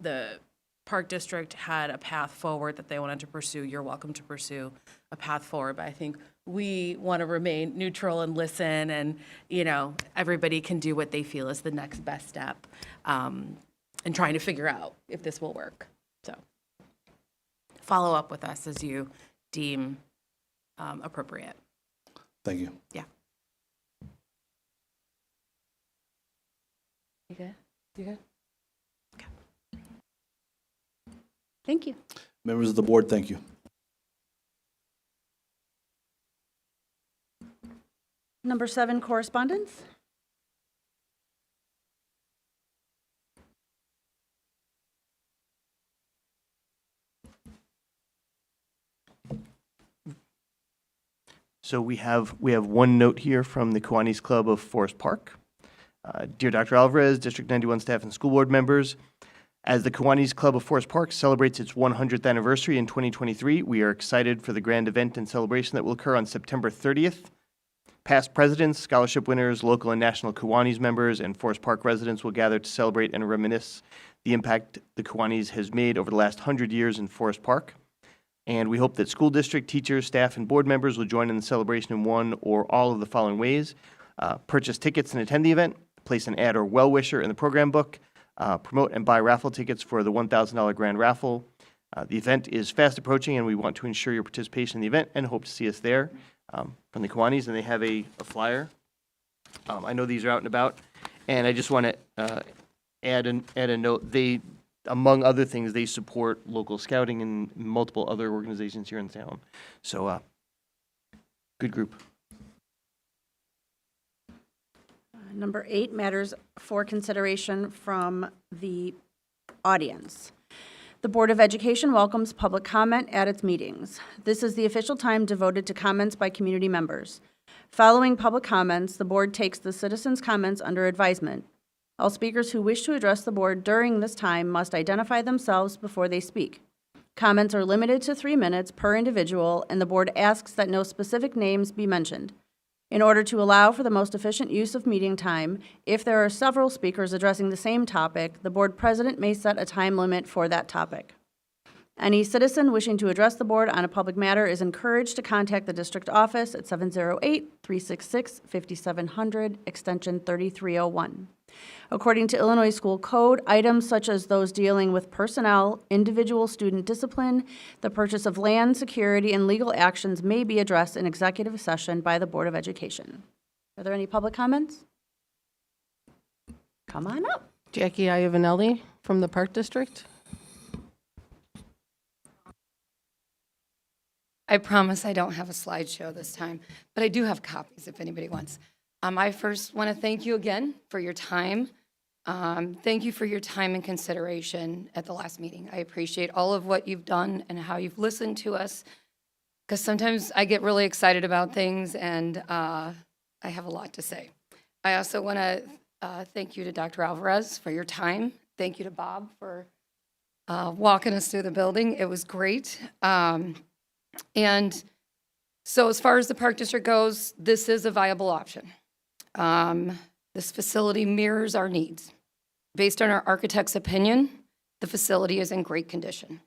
the Park District had a path forward that they wanted to pursue. You're welcome to pursue a path forward, but I think we want to remain neutral and listen, and, you know, everybody can do what they feel is the next best step, and trying to figure out if this will work. So follow up with us as you deem appropriate. Thank you. Yeah. You good? You good? Okay. Thank you. Members of the board, thank you. Number 7, correspondence. So we have one note here from the Kiwanis Club of Forest Park. Dear Dr. Alvarez, District 91 staff and school board members, as the Kiwanis Club of Forest Park celebrates its 100th anniversary in 2023, we are excited for the grand event and celebration that will occur on September 30th. Past presidents, scholarship winners, local and national Kiwanis members, and Forest Park residents will gather to celebrate and reminisce the impact the Kiwanis has made over the last 100 years in Forest Park. And we hope that school district, teachers, staff, and board members will join in the celebration in one or all of the following ways. Purchase tickets and attend the event, place an ad or well-wisher in the program book, promote and buy raffle tickets for the $1,000 grand raffle. The event is fast approaching, and we want to ensure your participation in the event and hope to see us there. From the Kiwanis, and they have a flyer. I know these are out and about, and I just want to add a note. They, among other things, they support local scouting and multiple other organizations here in town. So, good group. Number 8, matters for consideration from the audience. The Board of Education welcomes public comment at its meetings. This is the official time devoted to comments by community members. Following public comments, the board takes the citizens' comments under advisement. All speakers who wish to address the board during this time must identify themselves before they speak. Comments are limited to 3 minutes per individual, and the board asks that no specific names be mentioned. In order to allow for the most efficient use of meeting time, if there are several speakers addressing the same topic, the board president may set a time limit for that topic. Any citizen wishing to address the board on a public matter is encouraged to contact the district office at 708-366-5700, extension 3301. According to Illinois School Code, items such as those dealing with personnel, individual student discipline, the purchase of land, security, and legal actions may be addressed in executive session by the Board of Education. Are there any public comments? Come on up. Jackie Iavanelli from the Park District. I promise I don't have a slideshow this time, but I do have copies if anybody wants. I first want to thank you again for your time. Thank you for your time and consideration at the last meeting. I appreciate all of what you've done and how you've listened to us, because sometimes I get really excited about things and I have a lot to say. I also want to thank you to Dr. Alvarez for your time. Thank you to Bob for walking us through the building. It was great. And so as far as the Park District goes, this is a viable option. This facility mirrors our needs. Based on our architect's opinion, the facility is in great condition.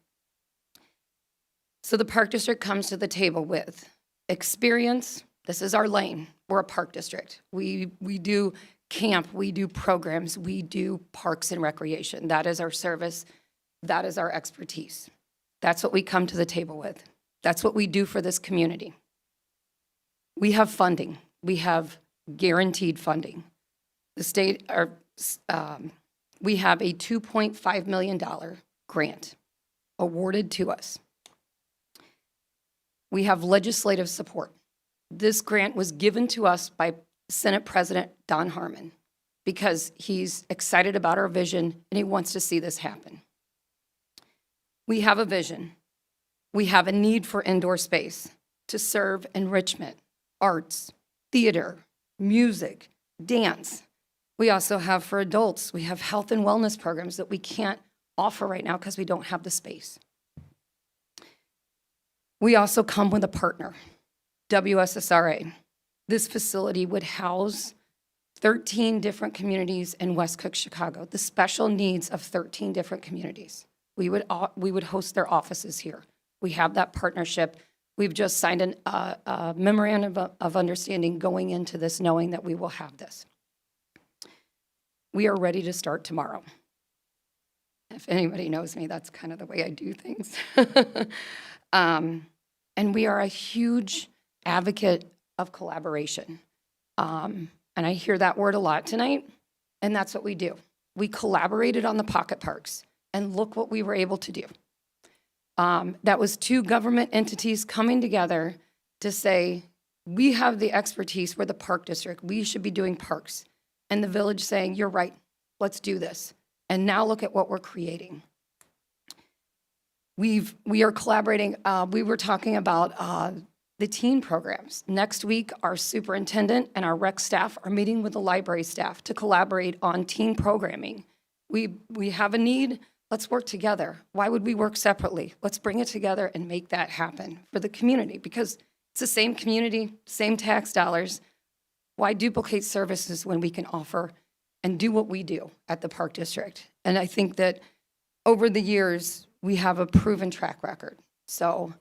So the Park District comes to the table with experience. This is our lane. We're a park district. We do camp, we do programs, we do parks and recreation. That is our service. That is our expertise. That's what we come to the table with. That's what we do for this community. We have funding. We have guaranteed funding. The state, we have a $2.5 million grant awarded to us. We have legislative support. This grant was given to us by Senate President Don Harmon because he's excited about our vision and he wants to see this happen. We have a vision. We have a need for indoor space to serve enrichment, arts, theater, music, dance. We also have for adults, we have health and wellness programs that we can't offer right now because we don't have the space. We also come with a partner, WSSRA. This facility would house 13 different communities in West Cook, Chicago, the special needs of 13 different communities. We would host their offices here. We have that partnership. We've just signed a memorandum of understanding going into this, knowing that we will have this. We are ready to start tomorrow. If anybody knows me, that's kind of the way I do things. And we are a huge advocate of collaboration. And I hear that word a lot tonight, and that's what we do. We collaborated on the pocket parks, and look what we were able to do. That was two government entities coming together to say, we have the expertise, we're the park district, we should be doing parks. And the village saying, you're right, let's do this. And now look at what we're creating. We are collaborating, we were talking about the teen programs. Next week, our superintendent and our rec staff are meeting with the library staff to collaborate on teen programming. We have a need, let's work together. Why would we work separately? Let's bring it together and make that happen for the community, because it's the same community, same tax dollars. Why duplicate services when we can offer and do what we do at the Park District? And I think that over the years, we have a proven track record. So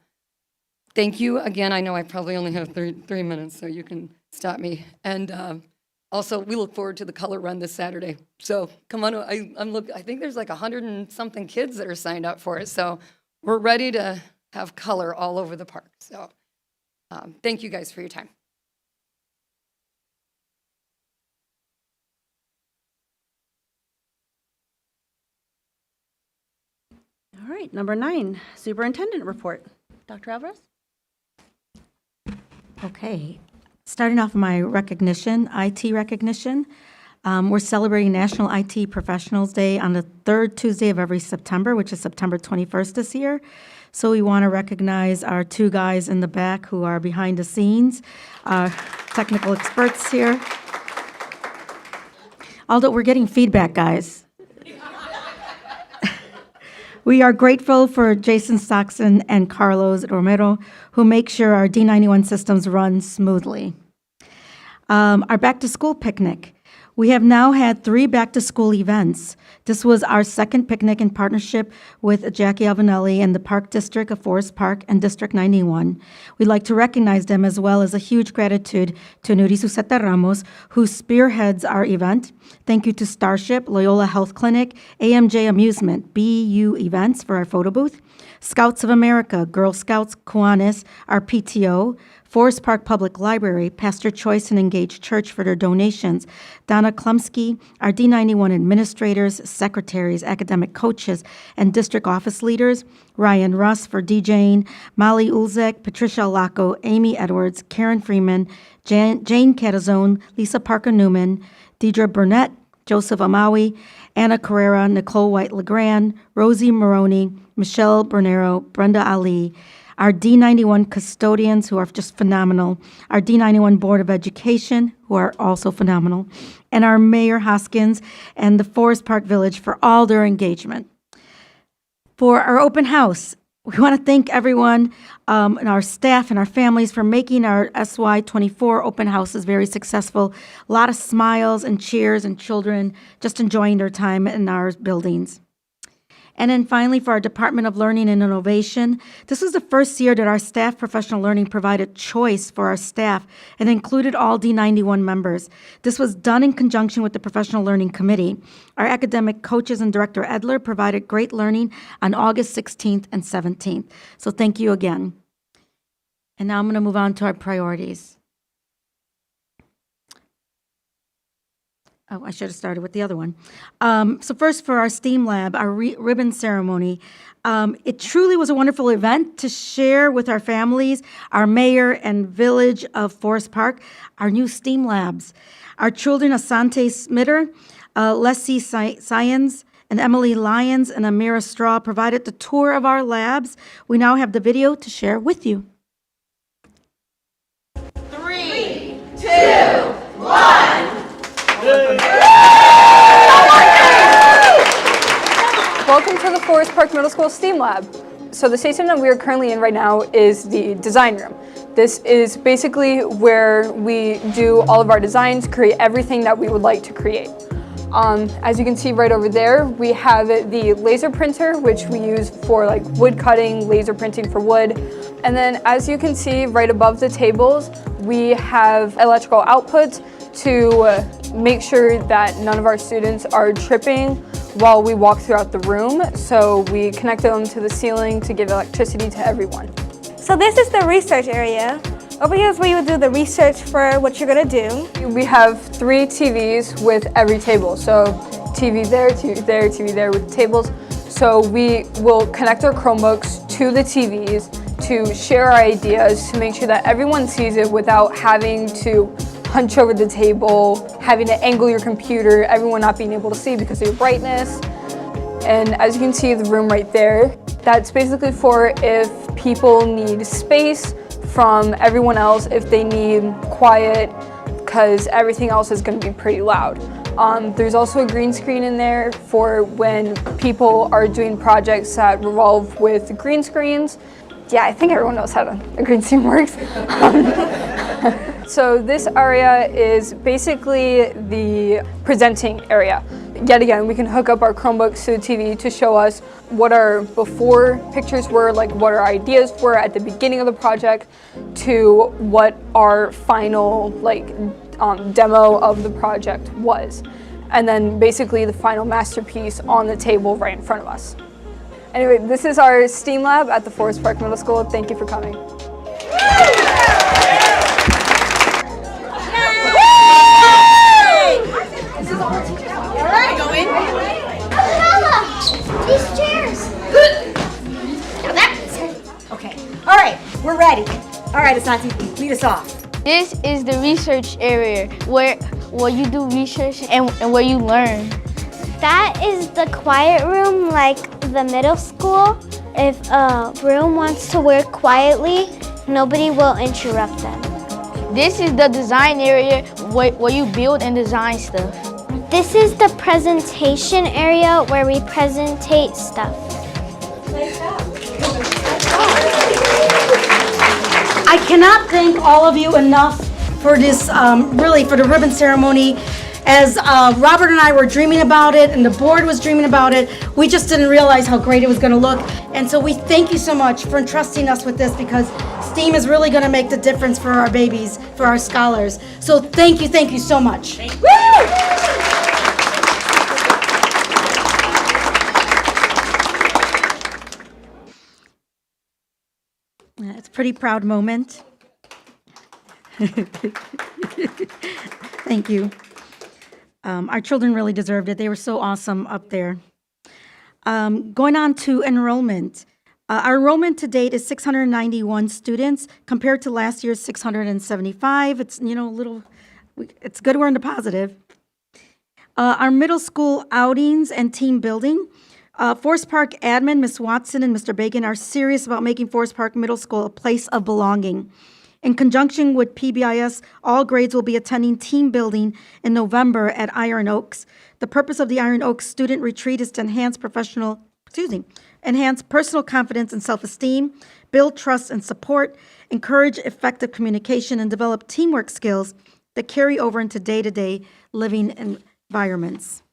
thank you again. I know I probably only have 3 minutes, so you can stop me. And also, we look forward to the color run this Saturday. So come on, I think there's like 100 and something kids that are signed up for it. So we're ready to have color all over the park. So thank you guys for your time. All right, number 9, superintendent report. Dr. Alvarez? Okay, starting off my recognition, IT recognition. We're celebrating National IT Professionals Day on the 3rd Tuesday of every September, which is September 21st this year. So we want to recognize our 2 guys in the back who are behind the scenes, technical experts here. Although we're getting feedback, guys. We are grateful for Jason Stockson and Carlos Romero, who make sure our D91 systems run smoothly. Our back-to-school picnic. We have now had 3 back-to-school events. This was our second picnic in partnership with Jackie Alvinelli and the Park District of Forest Park and District 91. We'd like to recognize them, as well as a huge gratitude to Nuri Suseta Ramos, who spearheads our event. Thank you to Starship, Loyola Health Clinic, AMJ Amusement, BU Events for our photo booth, Scouts of America, Girl Scouts Kiwanis, our PTO, Forest Park Public Library, Pastor Choice and Engaged Church for their donations, Donna Klumsky, our D91 administrators, secretaries, academic coaches, and district office leaders, Ryan Russ for DJing, Molly Ulzek, Patricia Alaco, Amy Edwards, Karen Freeman, Jane Catazone, Lisa Parker-Newman, Deidre Burnett, Joseph Amawi, Anna Carrera, Nicole White-Legrand, Rosie Maroney, Michelle Bernero, Brenda Ali, our D91 custodians, who are just phenomenal, our D91 Board of Education, who are also phenomenal, and our Mayor Hoskins and the Forest Park Village for all their engagement. For our open house, We want to thank everyone and our staff and our families for making our SY24 open houses very successful. A lot of smiles and cheers and children just enjoying their time in our buildings. And then finally, for our Department of Learning and Innovation, this was the first year that our staff professional learning provided choice for our staff and included all D91 members. This was done in conjunction with the Professional Learning Committee. Our academic coaches and Director Edler provided great learning on August 16th and 17th. So thank you again. And now I'm going to move on to our priorities. Oh, I should have started with the other one. So first, for our STEAM Lab, our ribbon ceremony, it truly was a wonderful event to share with our families, our mayor and village of Forest Park, our new STEAM Labs. Our children, Asante Smitter, Leslie Science, and Emily Lyons and Amira Straw provided the tour of our labs. We now have the video to share with you. 3, 2, 1. Welcome to the Forest Park Middle School STEAM Lab. So the station that we are currently in right now is the design room. This is basically where we do all of our designs, create everything that we would like to create. As you can see right over there, we have the laser printer, which we use for like wood cutting, laser printing for wood. And then as you can see right above the tables, we have electrical outputs to make sure that none of our students are tripping while we walk throughout the room. So we connected them to the ceiling to give electricity to everyone. So this is the research area. Over here is where you would do the research for what you're gonna do. We have 3 TVs with every table. So TV there, TV there, TV there with tables. So we will connect our Chromebooks to the TVs to share our ideas to make sure that everyone sees it without having to hunch over the table, having to angle your computer, everyone not being able to see because of your brightness. And as you can see the room right there, that's basically for if people need space from everyone else, if they need quiet, because everything else is going to be pretty loud. There's also a green screen in there for when people are doing projects that revolve with green screens. Yeah, I think everyone knows how a green screen works. So this area is basically the presenting area. Yet again, we can hook up our Chromebooks to the TV to show us what our before pictures were, like what our ideas were at the beginning of the project, to what our final demo of the project was. And then basically the final masterpiece on the table right in front of us. Anyway, this is our STEAM Lab at the Forest Park Middle School. Thank you for coming. These chairs. Now that's okay. All right, we're ready. All right, Asante, lead us off. This is the research area where you do research and where you learn. That is the quiet room, like the middle school. If a room wants to work quietly, nobody will interrupt them. This is the design area where you build and design stuff. This is the presentation area where we presentate stuff. I cannot thank all of you enough for this, really for the ribbon ceremony. As Robert and I were dreaming about it and the board was dreaming about it, we just didn't realize how great it was going to look. And so we thank you so much for entrusting us with this, because STEAM is really going to make the difference for our babies, for our scholars. So thank you so much. It's a pretty proud moment. Thank you. Our children really deserved it. They were so awesome up there. Going on to enrollment. Our enrollment to date is 691 students compared to last year's 675. It's, it's good we're in the positive. Our middle school outings and team building. Forest Park admin, Ms. Watson and Mr. Bacon, are serious about making Forest Park Middle School a place of belonging. In conjunction with PBIS, all grades will be attending team building in November at Iron Oaks. The purpose of the Iron Oaks student retreat is to enhance enhance personal confidence and self-esteem, build trust and support, encourage effective communication, and develop teamwork skills that carry over into day-to-day living environments.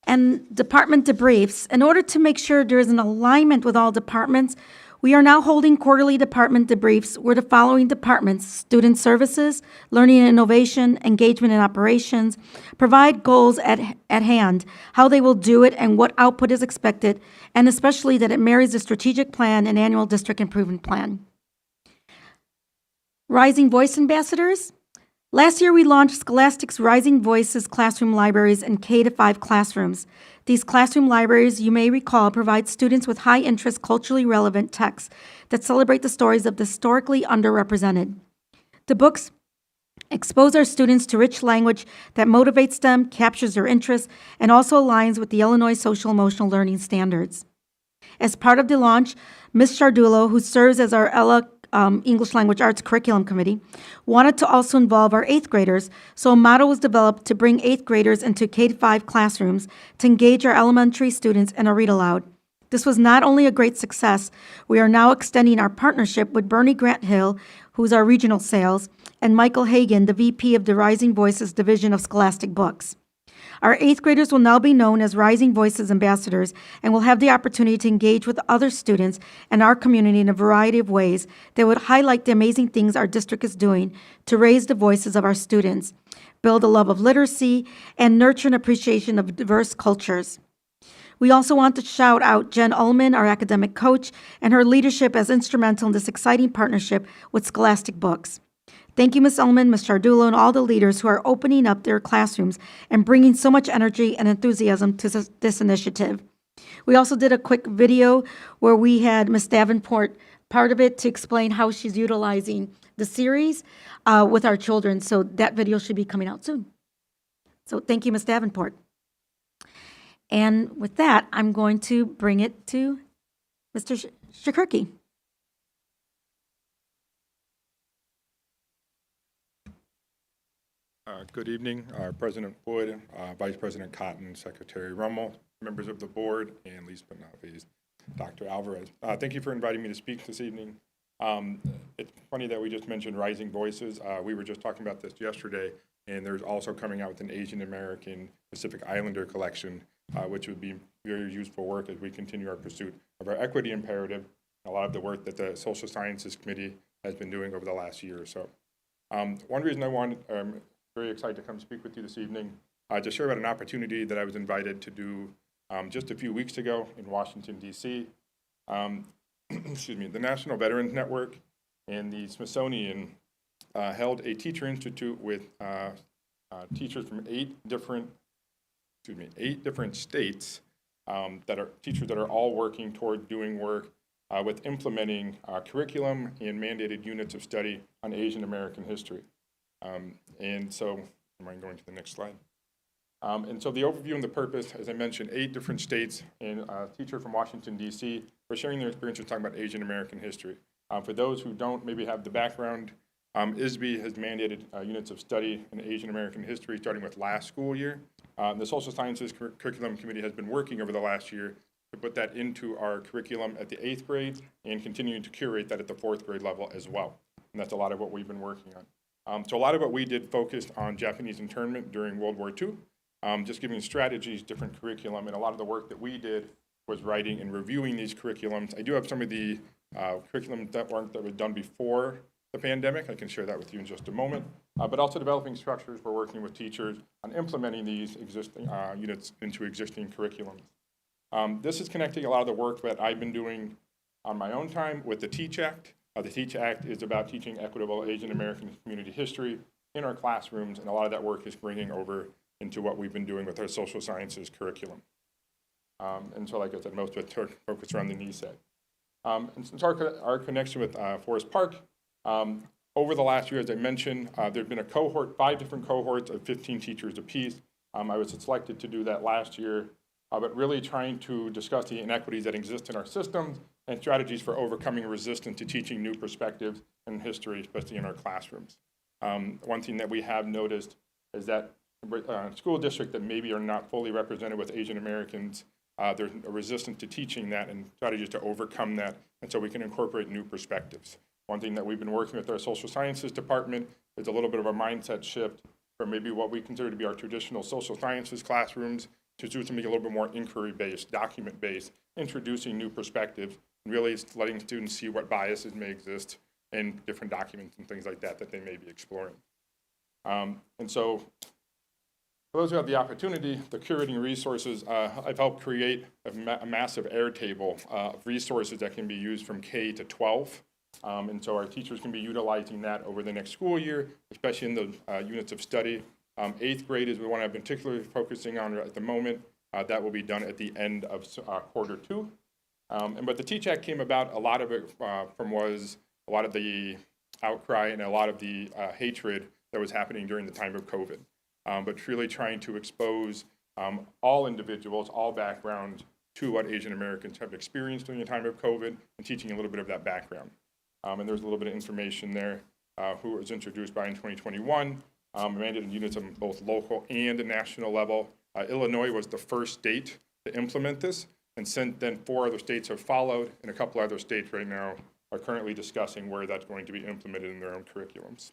And department debriefs. In order to make sure there is an alignment with all departments, we are now holding quarterly department debriefs where the following departments: student services, learning and innovation, engagement and operations, provide goals at hand, how they will do it and what output is expected, and especially that it marries the strategic plan and annual district improvement plan. Rising Voice Ambassadors. Last year, we launched Scholastic's Rising Voices classroom libraries in K-5 classrooms. These classroom libraries, you may recall, provide students with high-interest, culturally relevant texts that celebrate the stories of the historically underrepresented. The books expose our students to rich language that motivates them, captures their interests, and also aligns with the Illinois Social-Emotional Learning Standards. As part of the launch, Ms. Chardulo, who serves as our Ella English Language Arts Curriculum Committee, wanted to also involve our 8th graders, so a model was developed to bring 8th graders into K-5 classrooms to engage our elementary students in a read-aloud. This was not only a great success, we are now extending our partnership with Bernie Grant Hill, who's our regional sales, and Michael Hagan, the VP of the Rising Voices Division of Scholastic Books. Our 8th graders will now be known as Rising Voices Ambassadors and will have the opportunity to engage with other students and our community in a variety of ways that would highlight the amazing things our district is doing to raise the voices of our students, build a love of literacy, and nurture an appreciation of diverse cultures. We also want to shout out Jen Ullman, our academic coach, and her leadership as instrumental in this exciting partnership with Scholastic Books. Thank you, Ms. Ullman, Ms. Chardulo, and all the leaders who are opening up their classrooms and bringing so much energy and enthusiasm to this initiative. We also did a quick video where we had Ms. Davenport part of it to explain how she's utilizing the series with our children. So that video should be coming out soon. So thank you, Ms. Davenport. And with that, I'm going to bring it to Mr. Shakurki. Good evening, President Wood, Vice President Cotton, Secretary Rummel, members of the board, and least but not least, Dr. Alvarez. Thank you for inviting me to speak this evening. It's funny that we just mentioned Rising Voices. We were just talking about this yesterday, and there's also coming out with an Asian American Pacific Islander collection, which would be very useful work as we continue our pursuit of our equity imperative, a lot of the work that the Social Sciences Committee has been doing over the last year or so. One reason I wanted very excited to come speak with you this evening, to share about an opportunity that I was invited to do just a few weeks ago in Washington, D.C. Excuse me, the National Veterans Network and the Smithsonian held a teacher institute with teachers from 8 different states that are teachers that are all working toward doing work with implementing curriculum and mandated units of study on Asian American history. And so, am I going to the next slide? And so the overview and the purpose, as I mentioned, 8 different states and a teacher from Washington, D.C. for sharing their experiences talking about Asian American history. For those who don't maybe have the background, ISB has mandated units of study in Asian American history starting with last school year. The Social Sciences Curriculum Committee has been working over the last year to put that into our curriculum at the 8th grade and continuing to curate that at the 4th grade level as well. And that's a lot of what we've been working on. So a lot of what we did focused on Japanese internment during World War II, just giving strategies, different curriculum, and a lot of the work that we did was writing and reviewing these curriculums. I do have some of the curriculum that was done before the pandemic. I can share that with you in just a moment. But also developing structures. We're working with teachers on implementing these existing units into existing curriculums. This is connecting a lot of the work that I've been doing on my own time with the TEACH Act. The TEACH Act is about teaching equitable Asian American community history in our classrooms, and a lot of that work is bringing over into what we've been doing with our social sciences curriculum. And so, like I said, most of it focused around the NESEC. And since our connection with Forest Park, over the last year, as I mentioned, there's been a cohort, 5 different cohorts of 15 teachers apiece. I was selected to do that last year, but really trying to discuss the inequities that exist in our systems and strategies for overcoming resistance to teaching new perspectives in history, especially in our classrooms. One thing that we have noticed is that school districts that maybe are not fully represented with Asian Americans there's a resistance to teaching that and strategies to overcome that, and so we can incorporate new perspectives. One thing that we've been working with our social sciences department is a little bit of a mindset shift from maybe what we consider to be our traditional social sciences classrooms to do something a little bit more inquiry-based, document-based, introducing new perspectives, and really letting students see what biases may exist in different documents and things like that that they may be exploring. And so for those who have the opportunity, the curating resources, I've helped create a massive Airtable of resources that can be used from K to 12. And so our teachers can be utilizing that over the next school year, especially in the units of study. 8th grade is the one I'm particularly focusing on at the moment. That will be done at the end of quarter 2. But the Teach Act came about, a lot of it was a lot of the outcry and a lot of the hatred that was happening during the time of COVID. But really trying to expose all individuals, all backgrounds to what Asian Americans have experienced during the time of COVID and teaching a little bit of that background. And there's a little bit of information there who it was introduced by in 2021, mandated units on both local and national level. Illinois was the first state to implement this, and since then 4 other states have followed, and a couple other states right now are currently discussing where that's going to be implemented in their own curriculums.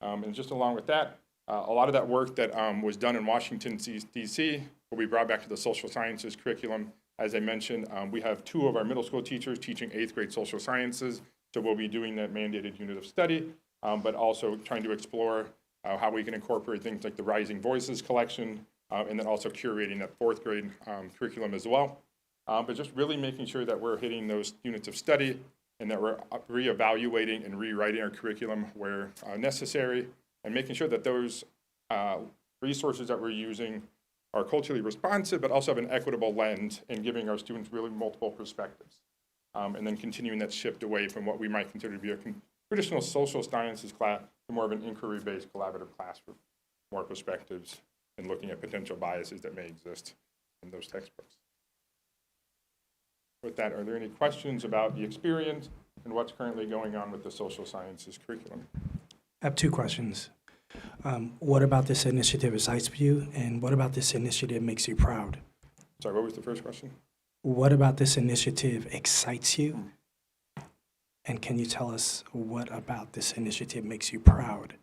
And just along with that, a lot of that work that was done in Washington, D.C. will be brought back to the social sciences curriculum. As I mentioned, we have 2 of our middle school teachers teaching 8th grade social sciences, so we'll be doing that mandated unit of study, but also trying to explore how we can incorporate things like the Rising Voices collection, and then also curating that 4th grade curriculum as well. But just really making sure that we're hitting those units of study and that we're reevaluating and rewriting our curriculum where necessary, and making sure that those resources that we're using are culturally responsive, but also have an equitable lens in giving our students really multiple perspectives. And then continuing that shift away from what we might consider to be a traditional social sciences class to more of an inquiry-based collaborative classroom, more perspectives, and looking at potential biases that may exist in those textbooks. With that, are there any questions about the experience and what's currently going on with the social sciences curriculum? I have 2 questions. What about this initiative excites you, and what about this initiative makes you proud? Sorry, what was the first question? What about this initiative excites you? And can you tell us what about this initiative makes you proud?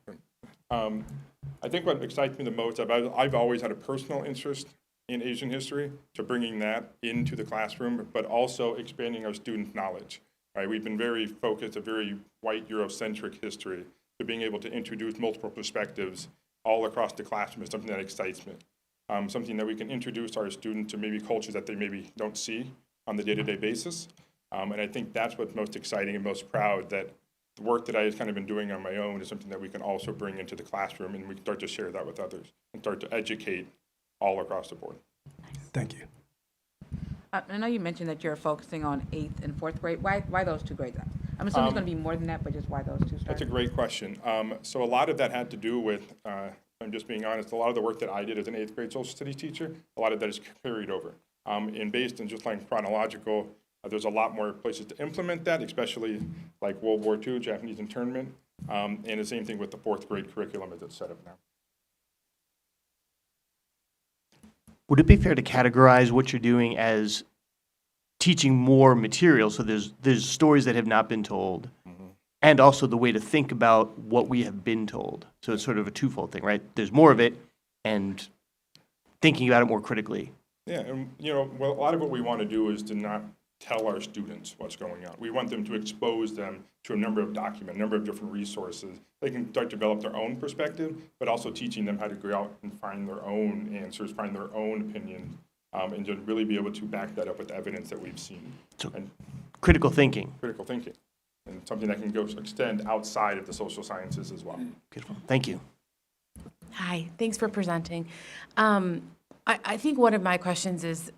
I think what excites me the most, I've always had a personal interest in Asian history, so bringing that into the classroom, but also expanding our students' knowledge. Right? We've been very focused, a very white Eurocentric history, so being able to introduce multiple perspectives all across the classroom is something that excites me. Something that we can introduce our students to maybe cultures that they maybe don't see on the day-to-day basis. And I think that's what's most exciting and most proud, that the work that I've kind of been doing on my own is something that we can also bring into the classroom, and we can start to share that with others and start to educate all across the board. Thank you. I know you mentioned that you're focusing on 8th and 4th grade. Why those 2 grades? I'm assuming it's going to be more than that, but just why those 2 started? That's a great question. So a lot of that had to do with, I'm just being honest, a lot of the work that I did as an 8th grade social studies teacher, a lot of that is carried over. And based on just like chronological, there's a lot more places to implement that, especially like World War II, Japanese internment, and the same thing with the 4th grade curriculum as it's set up now. Would it be fair to categorize what you're doing as teaching more material? So there's stories that have not been told, and also the way to think about what we have been told. So it's sort of a twofold thing, right? There's more of it, and thinking about it more critically. Yeah, and well, a lot of what we want to do is to not tell our students what's going on. We want them to expose them to a number of documents, a number of different resources. They can start to develop their own perspective, but also teaching them how to go out and find their own answers, find their own opinions, and to really be able to back that up with evidence that we've seen. So and critical thinking. Critical thinking, and something that can go extend outside of the social sciences as well. Beautiful. Thank you. Hi, thanks for presenting. I think one of my questions is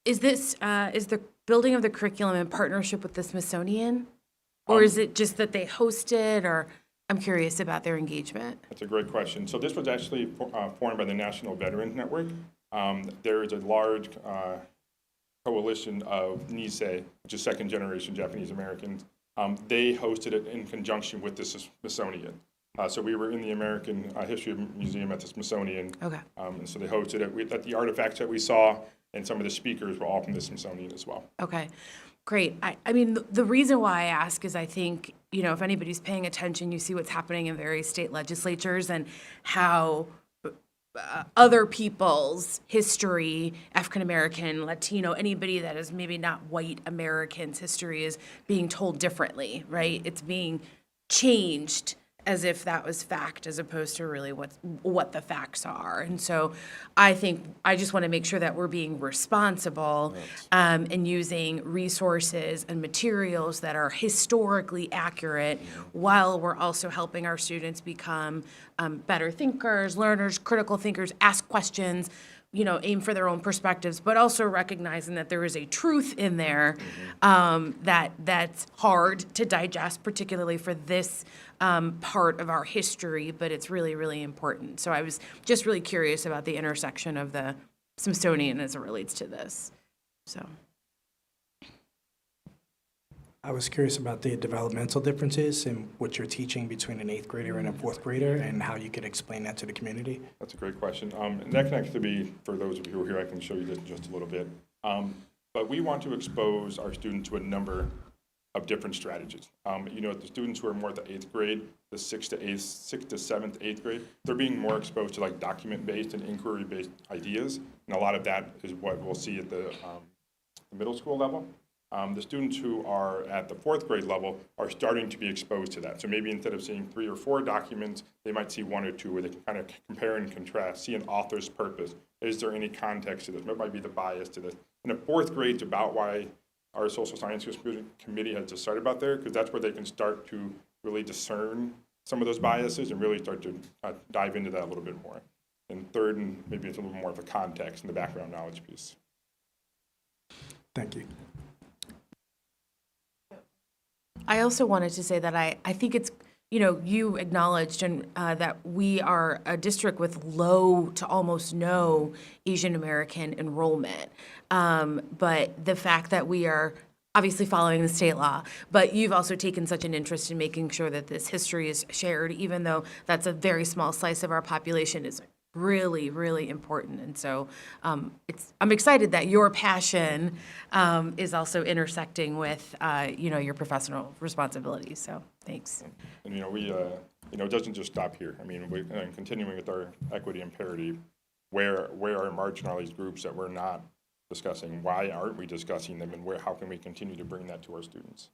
the building of the curriculum in partnership with the Smithsonian? Or is it just that they host it, or I'm curious about their engagement? That's a great question. So this was actually formed by the National Veterans Network. There is a large coalition of Nisei, which is second generation Japanese Americans. They hosted it in conjunction with the Smithsonian. So we were in the American History Museum at the Smithsonian. Okay. And so they hosted it. That the artifacts that we saw and some of the speakers were all from the Smithsonian as well. Okay, great. I mean, the reason why I ask is I think, if anybody's paying attention, you see what's happening in various state legislatures and how other people's history, African American, Latino, anybody that is maybe not white Americans' history is being told differently, right? It's being changed as if that was fact as opposed to really what the facts are. And so I think I just want to make sure that we're being responsible and using resources and materials that are historically accurate while we're also helping our students become better thinkers, learners, critical thinkers, ask questions, aim for their own perspectives, but also recognizing that there is a truth in there that's hard to digest, particularly for this part of our history, but it's really, really important. So I was just really curious about the intersection of the Smithsonian as it relates to this. So. I was curious about the developmental differences in what you're teaching between an 8th grader and a 4th grader and how you could explain that to the community. That's a great question. And that can actually be, for those of you who are here, I can show you this in just a little bit. But we want to expose our students to a number of different strategies. The students who are more at the 8th grade, the 6th to 7th, 8th grade, they're being more exposed to like document-based and inquiry-based ideas. And a lot of that is what we'll see at the middle school level. The students who are at the 4th grade level are starting to be exposed to that. So maybe instead of seeing 3 or 4 documents, they might see 1 or 2 where they can kind of compare and contrast, see an author's purpose. Is there any context to this? What might be the bias to this? And the 4th grade's about why our social science committee has decided about there, because that's where they can start to really discern some of those biases and really start to dive into that a little bit more. And 3rd, and maybe it's a little more of a context and the background knowledge piece. Thank you. I also wanted to say that I think it's, you acknowledged and that we are a district with low to almost no Asian American enrollment. But the fact that we are obviously following the state law, but you've also taken such an interest in making sure that this history is shared, even though that's a very small slice of our population, is really, really important. And so I'm excited that your passion is also intersecting with, your professional responsibilities. So thanks. And, it doesn't just stop here. I mean, we're continuing with our equity and parity. Where are marginalized groups that we're not discussing? Why aren't we discussing them? And how can we continue to bring that to our students?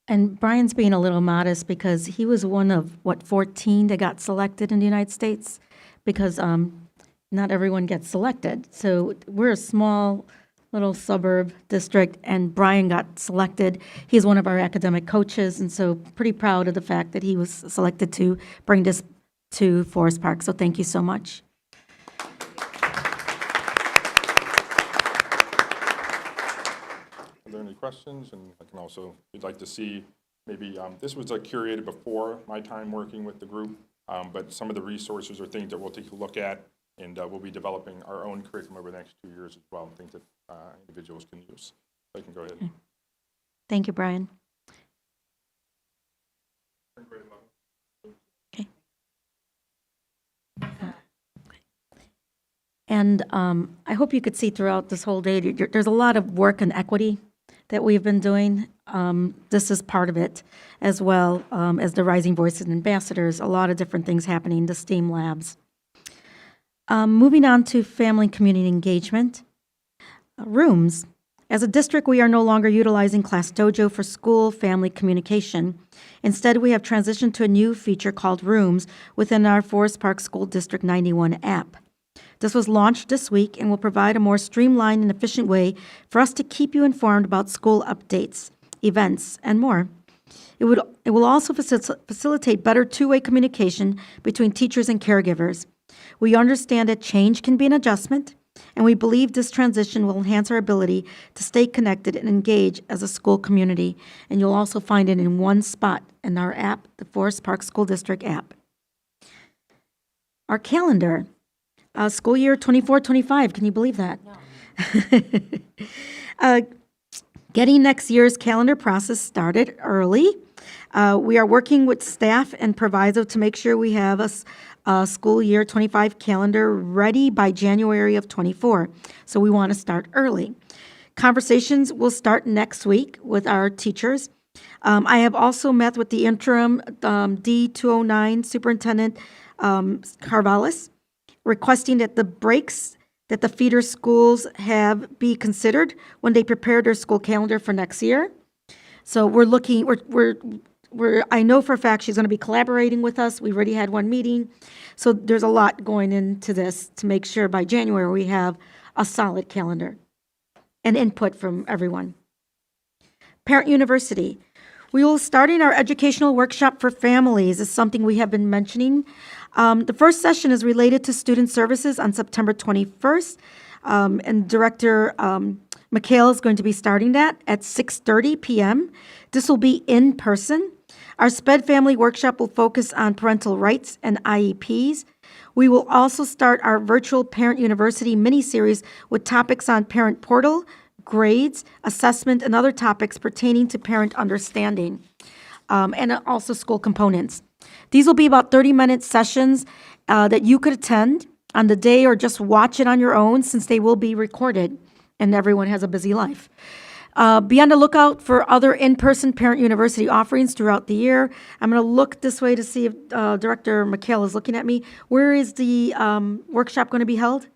And Brian's being a little modest because he was one of, 14 that got selected in the United States, because not everyone gets selected. So we're a small little suburb district, and Brian got selected. He's one of our academic coaches, and so pretty proud of the fact that he was selected to bring this to Forest Park. So thank you so much. Are there any questions? And I can also, we'd like to see maybe, this was curated before my time working with the group, but some of the resources are things that we'll take a look at, and we'll be developing our own curriculum over the next 2 years as well, things that individuals can use. So I can go ahead. Okay. Thank you, Brian. Okay. And I hope you could see throughout this whole day, there's a lot of work in equity that we've been doing. This is part of it, as well as the Rising Voices Ambassadors, a lot of different things happening, the STEAM labs. Moving on to family and community engagement. Rooms. As a district, we are no longer utilizing Class Dojo for school family communication. Instead, we have transitioned to a new feature called Rooms within our Forest Park School District 91 app. This was launched this week and will provide a more streamlined and efficient way for us to keep you informed about school updates, events, and more. It will also facilitate better two-way communication between teachers and caregivers. We understand that change can be an adjustment, and we believe this transition will enhance our ability to stay connected and engage as a school community. And you'll also find it in one spot in our app, the Forest Park School District app. Our calendar. School year 24-25, can you believe that? No. Getting next year's calendar process started early. We are working with staff and Proviso to make sure we have a school year 25 calendar ready by January of 24. So we want to start early. Conversations will start next week with our teachers. I have also met with the interim D209 Superintendent Carvallis, requesting that the breaks that the feeder schools have be considered when they prepare their school calendar for next year. So we're looking, I know for a fact she's going to be collaborating with us. We've already had one meeting. So there's a lot going into this to make sure by January we have a solid calendar and input from everyone. Parent University. We will starting our educational workshop for families is something we have been mentioning. The first session is related to student services on September 21st, and Director McHale is going to be starting that at 6:30 p.m. This will be in person. Our SPED Family Workshop will focus on parental rights and IEPs. We will also start our virtual Parent University mini-series with topics on parent portal, grades, assessment, and other topics pertaining to parent understanding, and also school components. These will be about 30-minute sessions that you could attend on the day or just watch it on your own, since they will be recorded and everyone has a busy life. Be on the lookout for other in-person Parent University offerings throughout the year. I'm going to look this way to see if Director McHale is looking at me. Where is the workshop going to be held?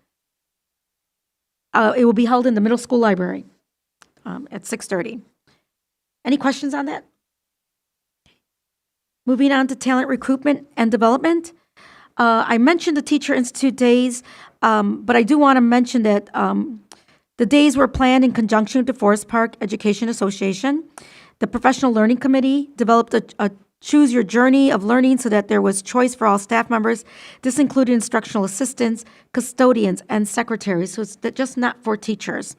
It will be held in the middle school library at 6:30. Any questions on that? Moving on to talent recruitment and development. I mentioned the Teacher Institute days, but I do want to mention that the days were planned in conjunction with the Forest Park Education Association. The Professional Learning Committee developed a Choose Your Journey of Learning so that there was choice for all staff members. This included instructional assistants, custodians, and secretaries, so it's just not for teachers.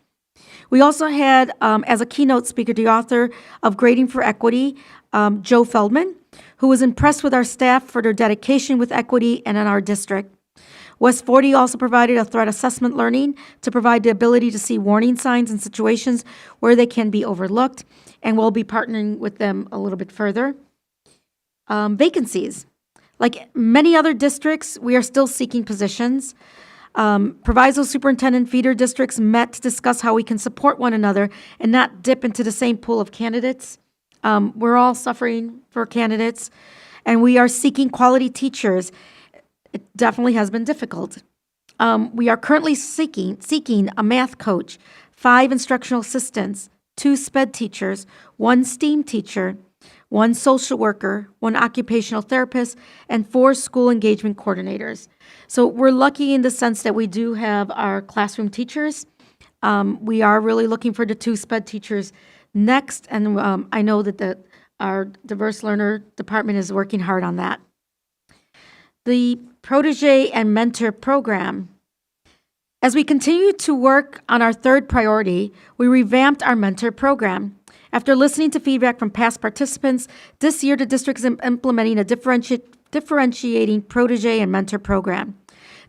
We also had, as a keynote speaker, the author of Grading for Equity, Joe Feldman, who was impressed with our staff for their dedication with equity and in our district. West 40 also provided a threat assessment learning to provide the ability to see warning signs in situations where they can be overlooked, and we'll be partnering with them a little bit further. Vacancies. Like many other districts, we are still seeking positions. Proviso superintendent feeder districts met to discuss how we can support one another and not dip into the same pool of candidates. We're all suffering for candidates, and we are seeking quality teachers. It definitely has been difficult. We are currently seeking a math coach, 5 instructional assistants, 2 SPED teachers, 1 STEAM teacher, 1 social worker, 1 occupational therapist, and 4 school engagement coordinators. So we're lucky in the sense that we do have our classroom teachers. We are really looking for the 2 SPED teachers next, and I know that our diverse learner department is working hard on that. The Protege and Mentor Program. As we continue to work on our 3rd priority, we revamped our mentor program. After listening to feedback from past participants, this year the district is implementing a differentiating Protege and Mentor program.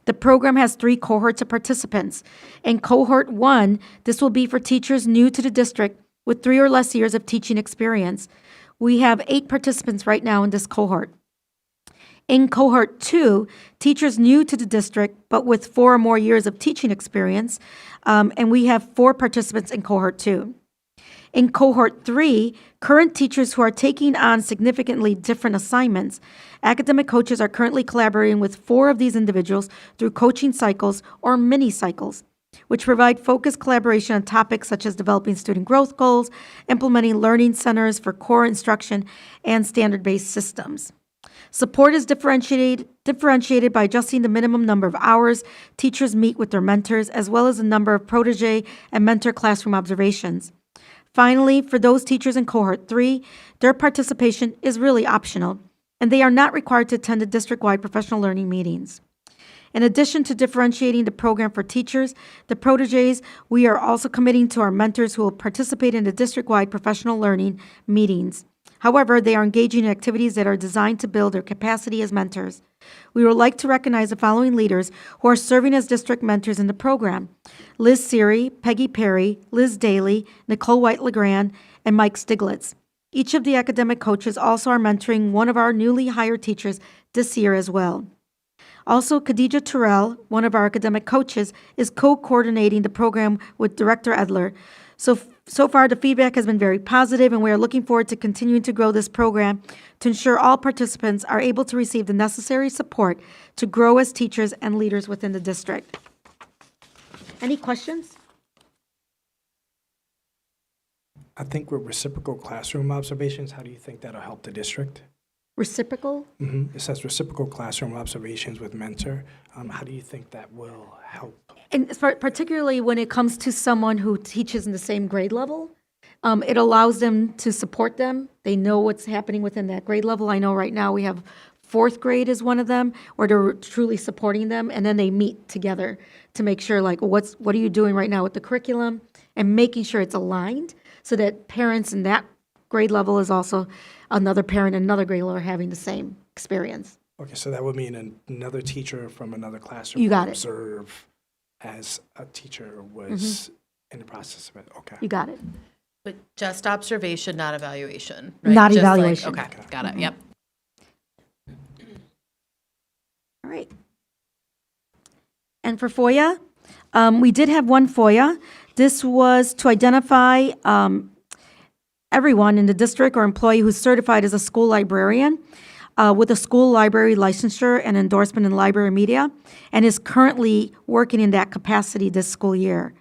The program has 3 cohorts of participants. In Cohort 1, this will be for teachers new to the district with 3 or less years of teaching experience. We have 8 participants right now in this cohort. In Cohort 2, teachers new to the district, but with 4 or more years of teaching experience, and we have 4 participants in Cohort 2. In Cohort 3, current teachers who are taking on significantly different assignments. Academic coaches are currently collaborating with 4 of these individuals through coaching cycles or mini cycles, which provide focused collaboration on topics such as developing student growth goals, implementing learning centers for core instruction, and standard-based systems. Support is differentiated by adjusting the minimum number of hours teachers meet with their mentors, as well as the number of protege and mentor classroom observations. Finally, for those teachers in Cohort 3, their participation is really optional, and they are not required to attend the district-wide professional learning meetings. In addition to differentiating the program for teachers, the proteges, we are also committing to our mentors who will participate in the district-wide professional learning meetings. However, they are engaging in activities that are designed to build their capacity as mentors. We would like to recognize the following leaders who are serving as district mentors in the program: Liz Seary, Peggy Perry, Liz Daly, Nicole White-Legrand, and Mike Stiglitz. Each of the academic coaches also are mentoring one of our newly hired teachers this year as well. Also, Khadija Terrell, one of our academic coaches, is co-coordinating the program with Director Edler. So far, the feedback has been very positive, and we are looking forward to continuing to grow this program to ensure all participants are able to receive the necessary support to grow as teachers and leaders within the district. Any questions? I think with reciprocal classroom observations, how do you think that'll help the district? Reciprocal? It says reciprocal classroom observations with mentor. How do you think that will help? And particularly when it comes to someone who teaches in the same grade level, it allows them to support them. They know what's happening within that grade level. I know right now we have fourth grade is one of them, where they're truly supporting them, and then they meet together to make sure, like, what are you doing right now with the curriculum, and making sure it's aligned so that parents in that grade level is also another parent in another grade level are having the same experience. Okay, so that would mean another teacher from another classroom You got will it. observe as a teacher was in the process of it. Okay. You got it. But just observation, not evaluation, Not Just like- evaluation. okay, got it, yep. All right. And for FOIA, we did have one FOIA. This was to identify everyone in the district or employee who's certified as a school librarian with a school library licensure and endorsement in library media, and is currently working in that capacity this school year.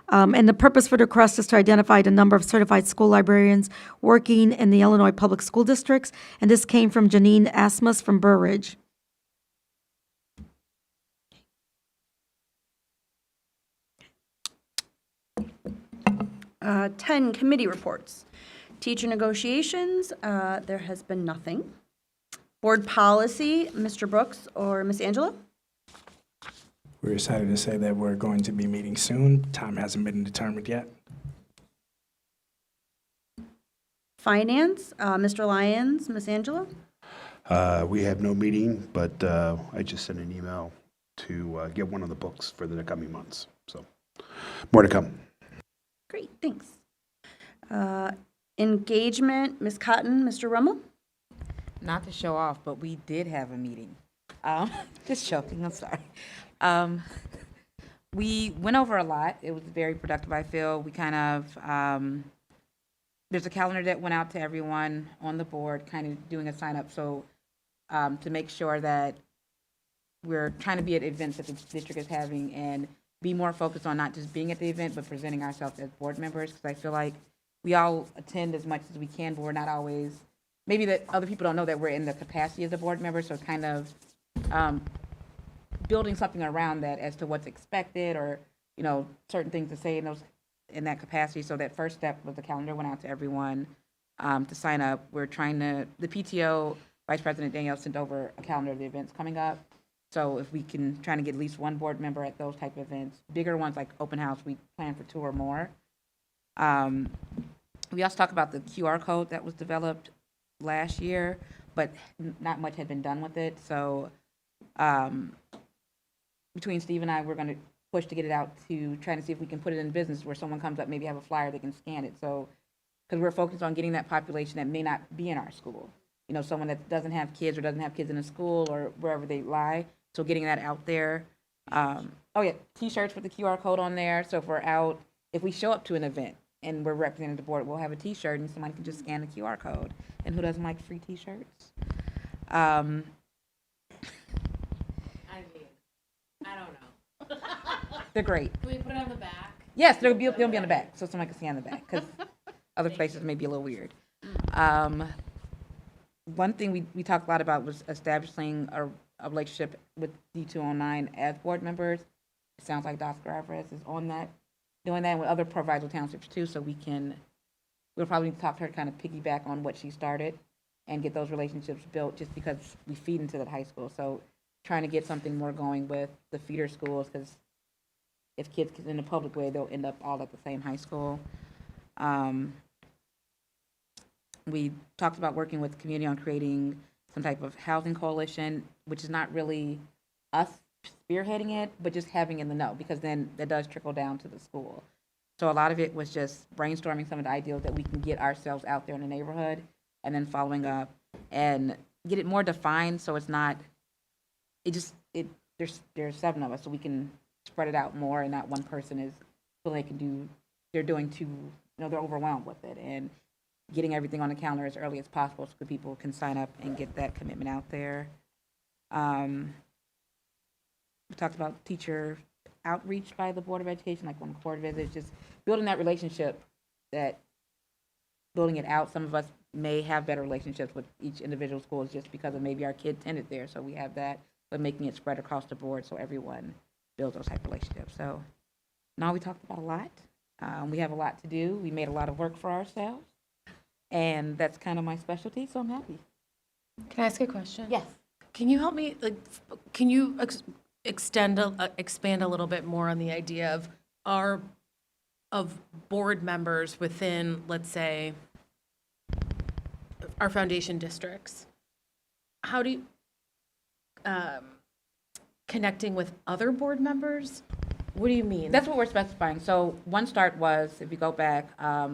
And the purpose for the request is to identify the number of certified school librarians working in the Illinois public school districts, and this came from Janine Asmus from Burr Ridge. Uh, 10 committee reports. Teacher negotiations, there has been nothing. Board policy, Mr. Brooks or Ms. Angela? We're excited to say that we're going to be meeting soon. Time hasn't been determined yet. Finance, Mr. Lyons, Ms. Angela? We have no meeting, but I just sent an email to get one of the books for the coming months. So more to come. Great, thanks. Engagement, Ms. Cotton, Mr. Rummel? Not to show off, but we did have a meeting. Just joking, I'm sorry. We went over a lot. It was very productive, I feel. We kind of, there's a calendar that went out to everyone on the board, kind of doing a sign up. So to make sure that we're trying to be at events that the district is having and be more focused on not just being at the event, but presenting ourselves as board members. Because I feel like we all attend as much as we can, but we're not always, maybe that other people don't know that we're in the capacity as a board member. So kind of building something around that as to what's expected, or, you know, certain things to say in that capacity. So that first step was the calendar went out to everyone to sign up. We're trying to, the PTO, Vice President Danielle sent over a calendar of the events coming up. So if we can try to get at least one board member at those type of events, bigger ones like open house, we plan for 2 or more. We also talk about the QR code that was developed last year, but not much had been done with it. So between Steve and I, we're going to push to get it out to trying to see if we can put it in business where someone comes up, maybe have a flyer, they can scan it. So, because we're focused on getting that population that may not be in our school. You know, someone that doesn't have kids or doesn't have kids in a school or wherever they lie. So getting that out there. Oh yeah, T-shirts with the QR code on there. So if we're out, if we show up to an event and we're representing the board, we'll have a T-shirt and somebody can just scan the QR code. And who doesn't like free T-shirts? I mean, I don't know. They're great. Can we put it on the back? Yes, they'll be on the back, so somebody can scan the back, because other places may be a little weird. One thing we talked a lot about was establishing a relationship with D209 as board members. It sounds like Dr. Alvarez is on that, doing that with other provincial townships too, so we'll probably need to talk to her to kind of piggyback on what she started and get those relationships built, just because we feed into that high school. So trying to get something more going with the feeder schools, because if kids get in a public way, they'll end up all at the same high school. We talked about working with the community on creating some type of housing coalition, which is not really us spearheading it, but just having in the know, because then that does trickle down to the school. So a lot of it was just brainstorming some of the ideas that we can get ourselves out there in the neighborhood, and then following up and get it more defined, so it's not, there's 7 of us, so we can spread it out more, and not one person is feeling they can do, they're doing too, they're overwhelmed with it, and getting everything on the calendar as early as possible so people can sign up and get that commitment out there. We talked about teacher outreach by the Board of Education, like on board visits, just building that relationship, building it out. Some of us may have better relationships with each individual school just because of maybe our kid attended there, so we have that, but making it spread across the board so everyone builds those type of relationships. So now we talked about a lot. We have a lot to do. We made a lot of work for ourselves, and that's kind of my specialty, so I'm happy. Can I ask a question? Yes. Can you help me, can you expand a little bit more on the idea of board members within, let's say, our foundation districts? How do you, connecting with other board members? What do you mean? That's what we're specifying. So one start was, if you go back, I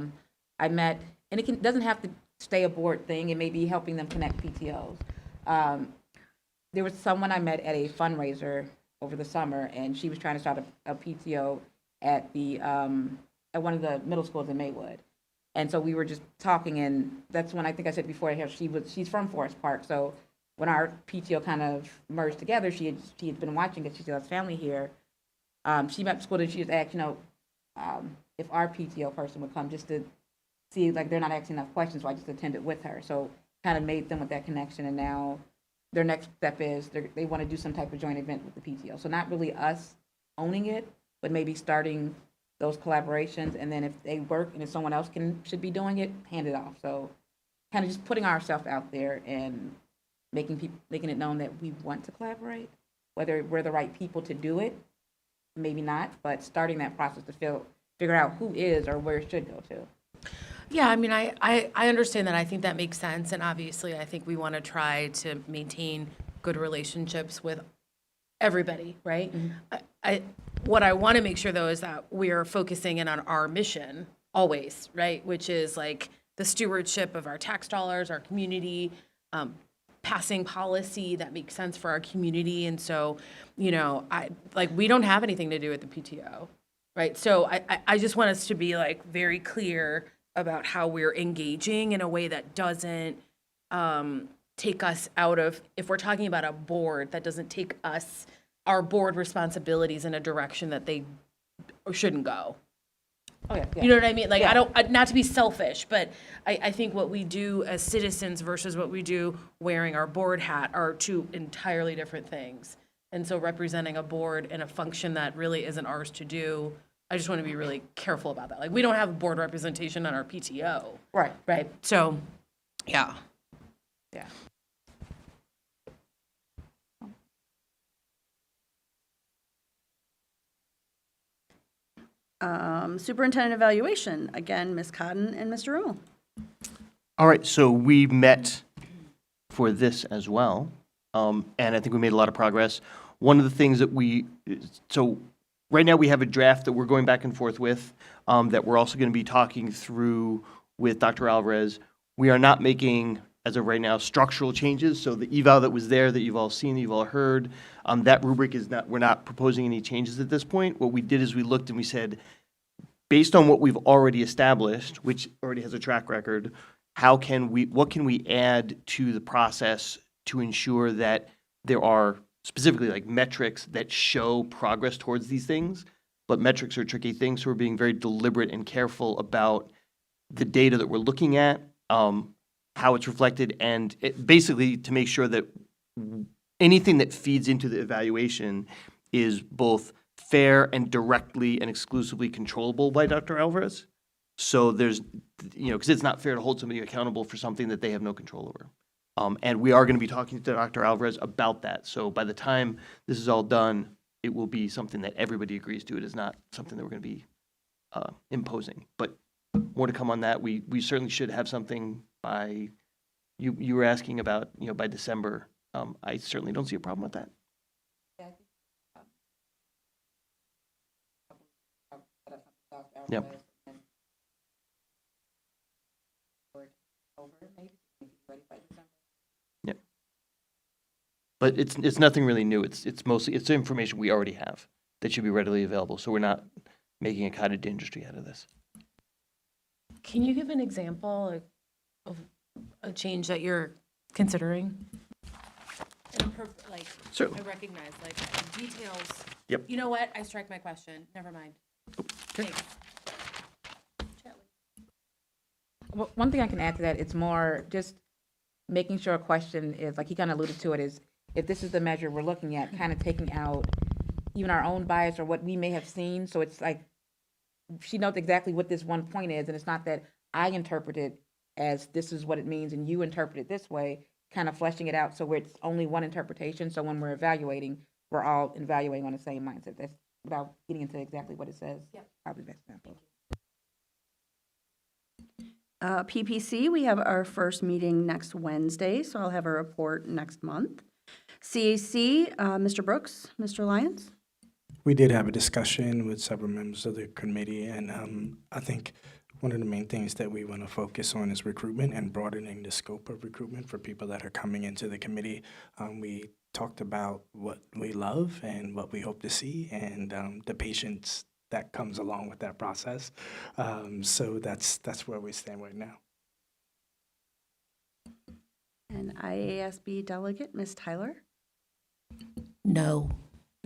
met, and it doesn't have to stay a board thing, it may be helping them connect PTOs. There was someone I met at a fundraiser over the summer, and she was trying to start a PTO at at one of the middle schools in Maywood. And so we were just talking, and that's when I think I said before, she's from Forest Park, so when our PTO kind of merged together, she had been watching it, she still has family here. She met the school and she just asked, if our PTO person would come just to see, like, they're not asking enough questions, so I just attended with her. So kind of made them with that connection, and now their next step is they want to do some type of joint event with the PTO. So not really us owning it, but maybe starting those collaborations, and then if they work and if someone else should be doing it, hand it off. So kind of just putting ourselves out there and making it known that we want to collaborate. Whether we're the right people to do it, maybe not, but starting that process to figure out who is or where it should go to. Yeah, I mean, I understand that. I think that makes sense. And obviously, I think we want to try to maintain good relationships with everybody, right? Mm-hmm. What I want to make sure, though, is that we are focusing in on our mission always, right? Which is like the stewardship of our tax dollars, our community, passing policy that makes sense for our community. And so, we don't have anything to do with the PTO, right? So I just want us to be like very clear about how we're engaging in a way that doesn't take us out of, if we're talking about a board, that doesn't take our board responsibilities in a direction that they shouldn't go. Oh, yeah. You know what I mean? Like, Yeah. I don't, not to be selfish, but I think what we do as citizens versus what we do wearing our board hat are two entirely different things. And so representing a board in a function that really isn't ours to do, I just want to be really careful about that. Like, we don't have a board representation on our PTO. Right. Right. So, yeah. Yeah. Superintendent evaluation, again, Ms. Cotton and Mr. Rimmel. All right, so we met for this as well, and I think we made a lot of progress. One of the things that so right now we have a draft that we're going back and forth with, that we're also going to be talking through with Dr. Alvarez. We are not making, as of right now, structural changes, so the eval that was there that you've all seen, that you've all heard, that rubric is not, we're not proposing any changes at this point. What we did is we looked and we said, based on what we've already established, which already has a track record, what can we add to the process to ensure that there are specifically like metrics that show progress towards these things? But metrics are tricky things, so we're being very deliberate and careful about the data that we're looking at, how it's reflected, and basically to make sure that anything that feeds into the evaluation is both fair and directly and exclusively controllable by Dr. Alvarez. So there's, because it's not fair to hold somebody accountable for something that they have no control over. And we are going to be talking to Dr. Alvarez about that. So by the time this is all done, it will be something that everybody agrees to. It is not something that we're going to be imposing. But more to come on that. We certainly should have something by, you were asking about, by December. I certainly don't see a problem with that. Yep. Yep. But it's nothing really new. It's mostly, it's information we already have that should be readily available. So we're not making a cottage industry out of this. Can you give an example of a change that you're considering? Like, Certainly. I recognize, like, details. Yep. You know what? I strike my question. Never mind. Thanks. Well, one thing I can add to that, it's more just making sure a question is, like he kind of alluded to it, is if this is the measure we're looking at, kind of taking out even our own bias or what we may have seen. So it's like she knows exactly what this one point is, and it's not that I interpret it as this is what it means and you interpret it this way, kind of fleshing it out so where it's only one interpretation. So when we're evaluating, we're all evaluating on the same mindset. That's without getting into exactly what it says. Yep. Probably best example. PPC, we have our first meeting next Wednesday, so I'll have a report next month. CAC, Mr. Brooks, Mr. Lyons? We did have a discussion with several members of the committee, and I think one of the main things that we want to focus on is recruitment and broadening the scope of recruitment for people that are coming into the committee. We talked about what we love and what we hope to see, and the patience that comes along with that process. So that's where we stand right now. And IASB delegate, Ms. Tyler? No.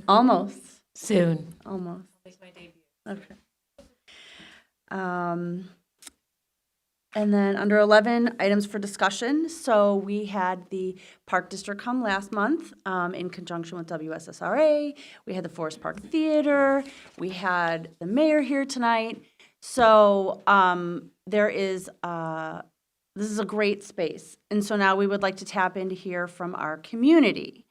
Almost. Soon. Almost. Make my debut. Okay. And then under 11, items for discussion. So we had the Park District come last month in conjunction with WSSRA. We had the Forest Park Theater. We had the mayor here tonight. So there is, this is a great space. And so now we would like to tap into hear from our community.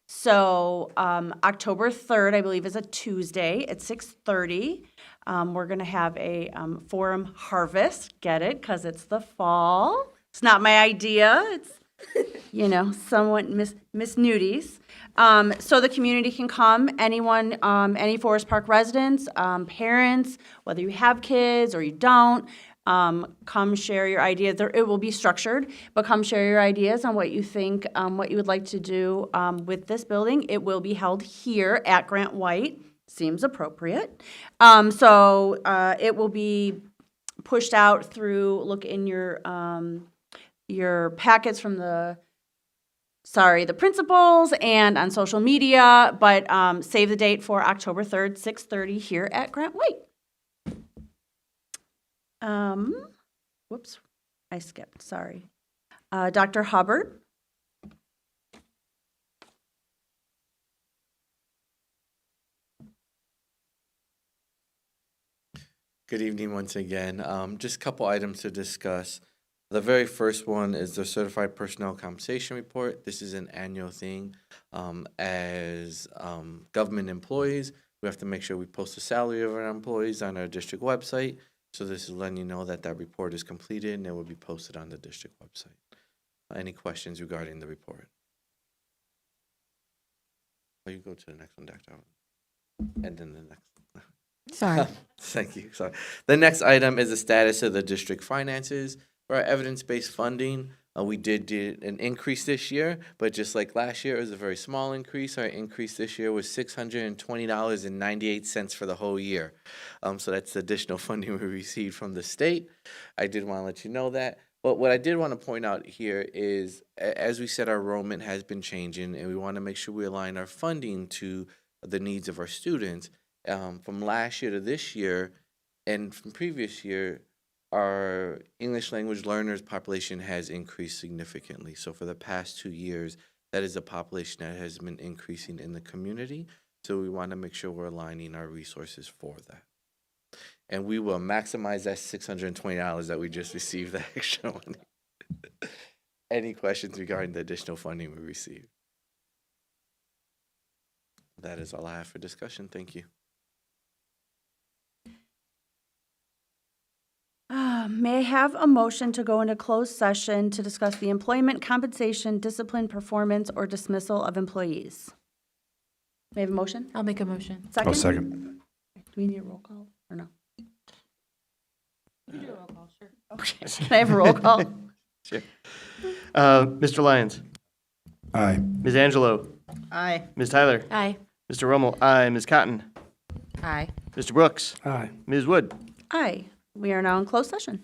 So October 3rd, I believe, is a Tuesday at 6:30. We're going to have a forum harvest. Get it? Because it's the fall. It's not my idea. It's, somewhat Miss Nudies. So the community can come. Anyone, any Forest Park residents, parents, whether you have kids or you don't, come share your ideas. It will be structured, but come share your ideas on what you think, what you would like to do with this building. It will be held here at Grant White. Seems appropriate. So it will be pushed out through, look in your packets from the principals and on social media, but save the date for October 3rd, 6:30 here at Grant White. Whoops, I skipped, sorry. Dr. Hubbard. Good evening once again. Just a couple items to discuss. The very first one is the Certified Personnel Compensation Report. This is an annual thing. As government employees, we have to make sure we post the salary of our employees on our district website. So this is letting you know that that report is completed and it will be posted on the district website. Any questions regarding the report? Oh, you go to the next one, Dr. And then the next. Sorry. Thank you. Sorry. The next item is the status of the district finances. For our evidence-based funding, we did an increase this year, but just like last year, it was a very small increase. Our increase this year was $620.98 for the whole year. So that's the additional funding we received from the state. I did want to let you know that. But what I did want to point out here is, as we said, our enrollment has been changing, and we want to make sure we align our funding to the needs of our students. From last year to this year, and from previous year, our English language learners population has increased significantly. So for the past 2 years, that is a population that has been increasing in the community. So we want to make sure we're aligning our resources for that. And we will maximize that $620 that we just received, that extra money. Any questions regarding the additional funding we received? That is all I have for discussion. Thank you. May I have a motion to go into closed session to discuss the employment, compensation, discipline, performance, or dismissal of employees? May I have a motion? I'll make a motion. Second? I'll second. Do we need a roll call or no? Okay, can I have a roll call? Sure. Mr. Lyons, Aye. Ms. Angelo, Aye. Ms. Tyler, Aye. Mr. Rommel, aye. Ms. Cotton, Aye. Mr. Brooks, Aye. Ms. Wood. Aye. We are now in closed session.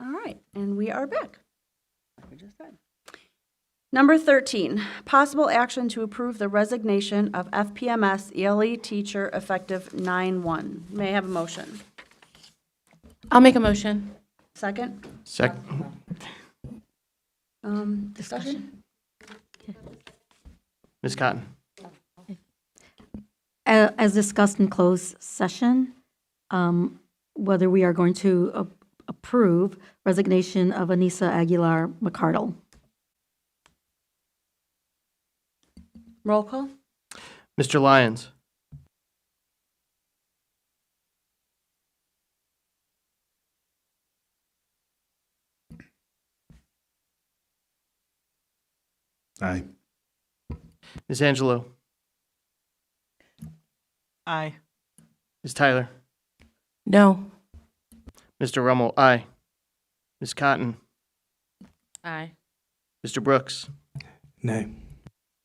All right, and we are back. Number 13, possible action to approve the resignation of FPMS ELE teacher effective 9/1. May I have a motion? I'll make a motion. Second? Discussion? Ms. Cotton? As discussed in closed session, whether we are going to approve resignation of Anissa Aguilar McCardle. Roll call? Mr. Lyons? Aye. Ms. Angelo? Aye. Ms. Tyler? No. Mr. Rummel? Aye. Ms. Cotton? Aye. Mr. Brooks? Nay.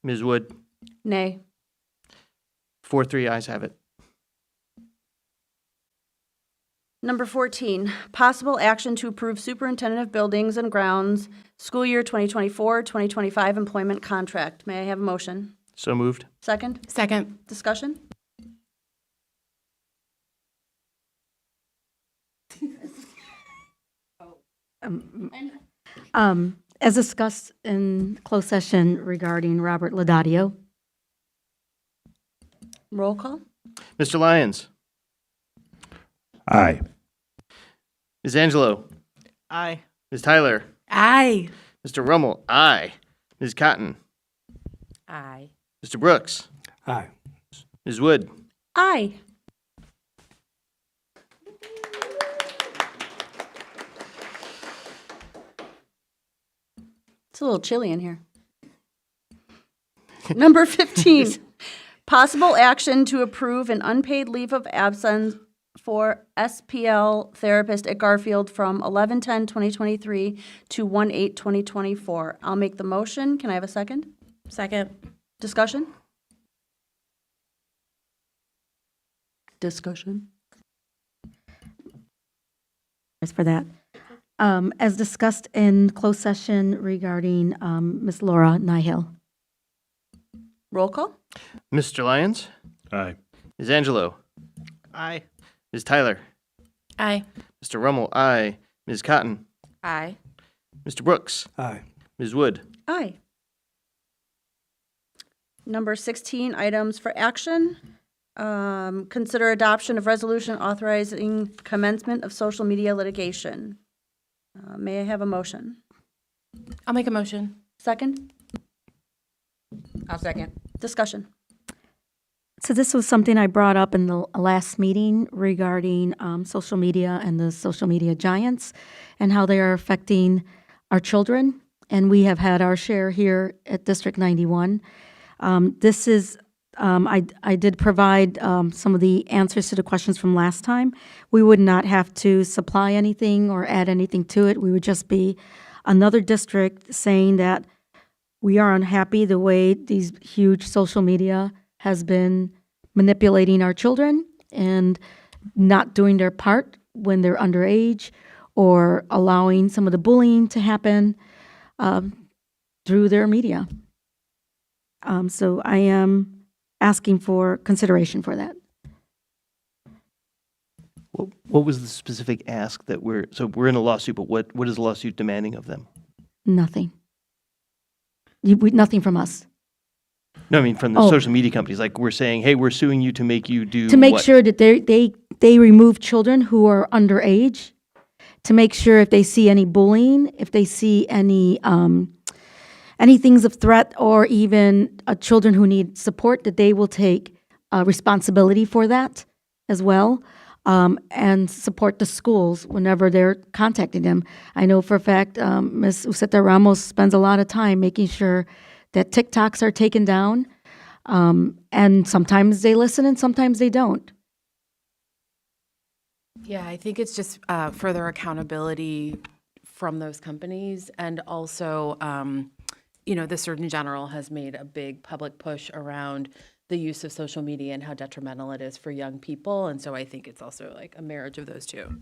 Ms. Wood? Nay. 4-3 ayes have it. Number 14, possible action to approve superintendent of buildings and grounds school year 2024-2025 employment contract. May I have a motion? So moved. Second? Second. Discussion? As discussed in closed session regarding Robert Laudadio. Roll call? Mr. Lyons? Aye. Ms. Angelo? Aye. Ms. Tyler? Aye. Mr. Rummel? Aye. Ms. Cotton? Aye. Mr. Brooks? Aye. Ms. Wood? Aye. It's a little chilly in here. Number 15, possible action to approve an unpaid leave of absence for SPL therapist at Garfield from 11/10/2023 to 1/8/2024. I'll make the motion. Can I have a second? Second. Discussion? Discussion? Thanks for that. As discussed in closed session regarding Ms. Laura Nihil. Roll call? Mr. Lyons? Aye. Ms. Angelo? Aye. Ms. Tyler? Aye. Mr. Rummel? Aye. Ms. Cotton? Aye. Mr. Brooks? Aye. Ms. Wood? Aye. Number 16, items for action. Consider adoption of resolution authorizing commencement of social media litigation. May I have a motion? I'll make a motion. Second? I'll second. Discussion? So this was something I brought up in the last meeting regarding social media and the social media giants and how they are affecting our children. And we have had our share here at District 91. This is, I did provide some of the answers to the questions from last time. We would not have to supply anything or add anything to it. We would just be another district saying that we are unhappy the way these huge social media has been manipulating our children and not doing their part when they're underage or allowing some of the bullying to happen through their media. So I am asking for consideration for that. What was the specific ask that so we're in a lawsuit, but what is the lawsuit demanding of them? Nothing. Nothing from us. No, I mean from the social media companies. Like we're saying, hey, we're suing you to make you do to make what? sure that they remove children who are underage, to make sure if they see any bullying, if they see any things of threat or even children who need support, that they will take responsibility for that as well, and support the schools whenever they're contacting them. I know for a fact Ms. Uceta Ramos spends a lot of time making sure that TikToks are taken down, and sometimes they listen and sometimes they don't. Yeah, I think it's just further accountability from those companies. And also, the Surgeon General has made a big public push around the use of social media and how detrimental it is for young people. And so I think it's also like a marriage of those two.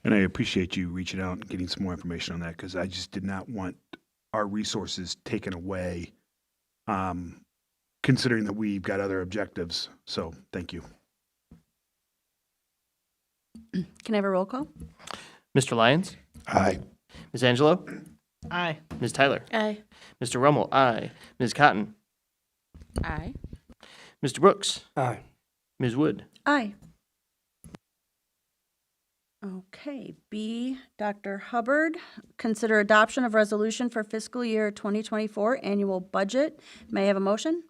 And I appreciate you reaching out and getting some more information on that, because I just did not want our resources taken away, considering that we've got other objectives. So thank you. Can I have a roll call? Mr. Lyons? Aye. Ms. Angelo? Aye. Ms. Tyler? Aye. Mr. Rummel? Aye. Ms. Cotton? Aye. Mr. Brooks? Aye. Ms. Wood? Aye. Okay, B, Dr. Hubbard, consider adoption of resolution for fiscal year 2024 annual budget. May I have a motion?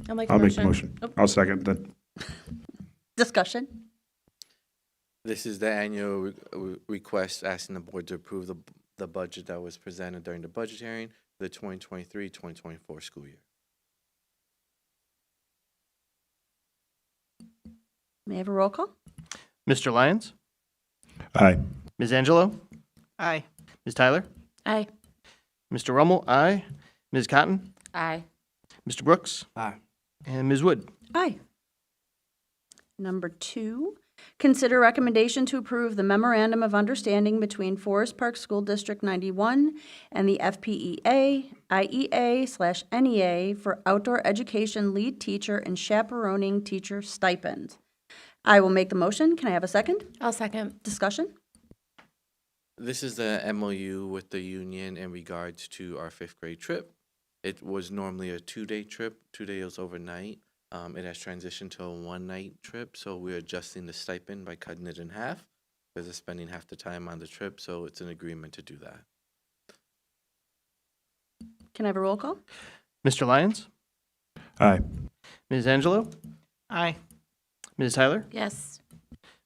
I'll make I'll make the motion. I'll second that. Discussion? This is the annual request asking the board to approve the budget that was presented during the budget hearing for the 2023-2024 school year. May I have a roll call? Mr. Lyons? Aye. Ms. Angelo? Aye. Ms. Tyler? Aye. Mr. Rummel? Aye. Ms. Cotton? Aye. Mr. Brooks? Aye. And Ms. Wood? Aye. Number 2, consider recommendation to approve the memorandum of understanding between Forest Park School District 91 and the FPEA, IEA/NEA for outdoor education lead teacher and chaperoning teacher stipend. I will make the motion. Can I have a second? I'll second. Discussion? This is the MOU with the union in regards to our 5th grade trip. It was normally a 2-day trip. 2 days overnight. It has transitioned to a 1-night trip, so we're adjusting the stipend by cutting it in half because they're spending half the time on the trip, so it's an agreement to do that. Can I have a roll call? Mr. Lyons? Aye. Ms. Angelo? Aye. Ms. Tyler? Yes.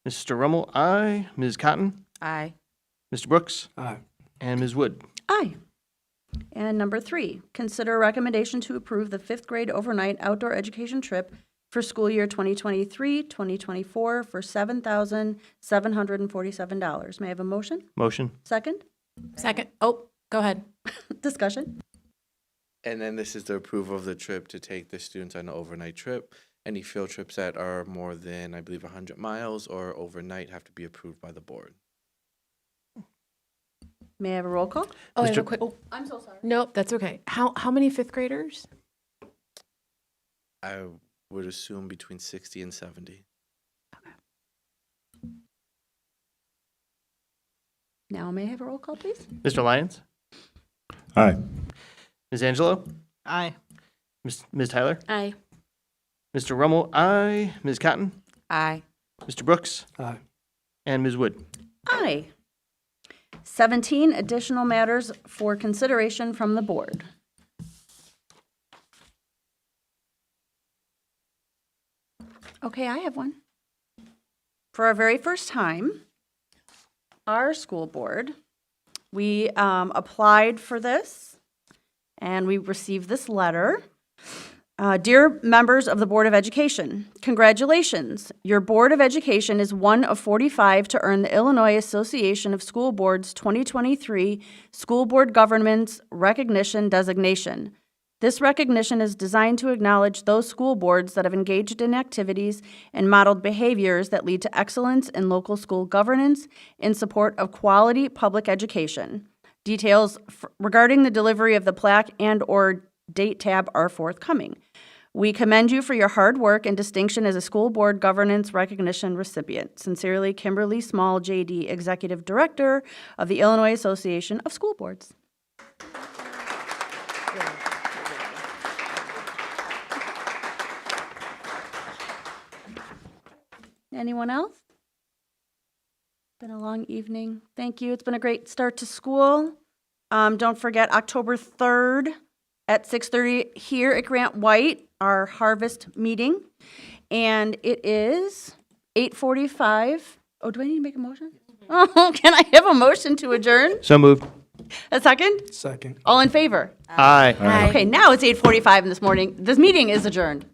Mr. Rummel? Aye. Ms. Cotton? Aye. Mr. Brooks? Aye. And Ms. Wood? Aye. And number 3, consider a recommendation to approve the 5th grade overnight outdoor education trip for school year 2023-2024 for $7,747. May I have a motion? Motion. Second? Second. Oh, go ahead. Discussion? And then this is the approval of the trip to take the students on an overnight trip. Any field trips that are more than, I believe, 100 miles or overnight have to be approved by the board. May I have a roll call? Oh, I have a Mr. quick. Oh, I'm so sorry. nope, that's okay. How many 5th graders? I would assume between 60 and 70. Now may I have a roll call, please? Mr. Lyons? Aye. Ms. Angelo? Aye. Ms. Tyler? Aye. Mr. Rummel? Aye. Ms. Cotton? Aye. Mr. Brooks? Aye. And Ms. Wood? Aye. 17, additional matters for consideration from the board. Okay, I have one. For our very first time, our school board, we applied for this, and we received this letter. Dear members of the Board of Education, congratulations. Your Board of Education is one of 45 to earn the Illinois Association of School Boards 2023 School Board Governance Recognition designation. This recognition is designed to acknowledge those school boards that have engaged in activities and modeled behaviors that lead to excellence in local school governance in support of quality public education. Details regarding the delivery of the plaque and/or date tab are forthcoming. We commend you for your hard work and distinction as a school board governance recognition recipient. Sincerely, Kimberly Small, JD, Executive Director of the Illinois Association of School Boards. Anyone else? Been a long evening. Thank you. It's been a great start to school. Don't forget October 3rd at 6:30 here at Grant White, our harvest meeting. And it is 8:45. Oh, do I need to make a motion? Oh, can I have a motion to adjourn? So moved. A second? Second. All in favor? Aye. Okay, now it's 8:45 in this morning. This meeting is adjourned.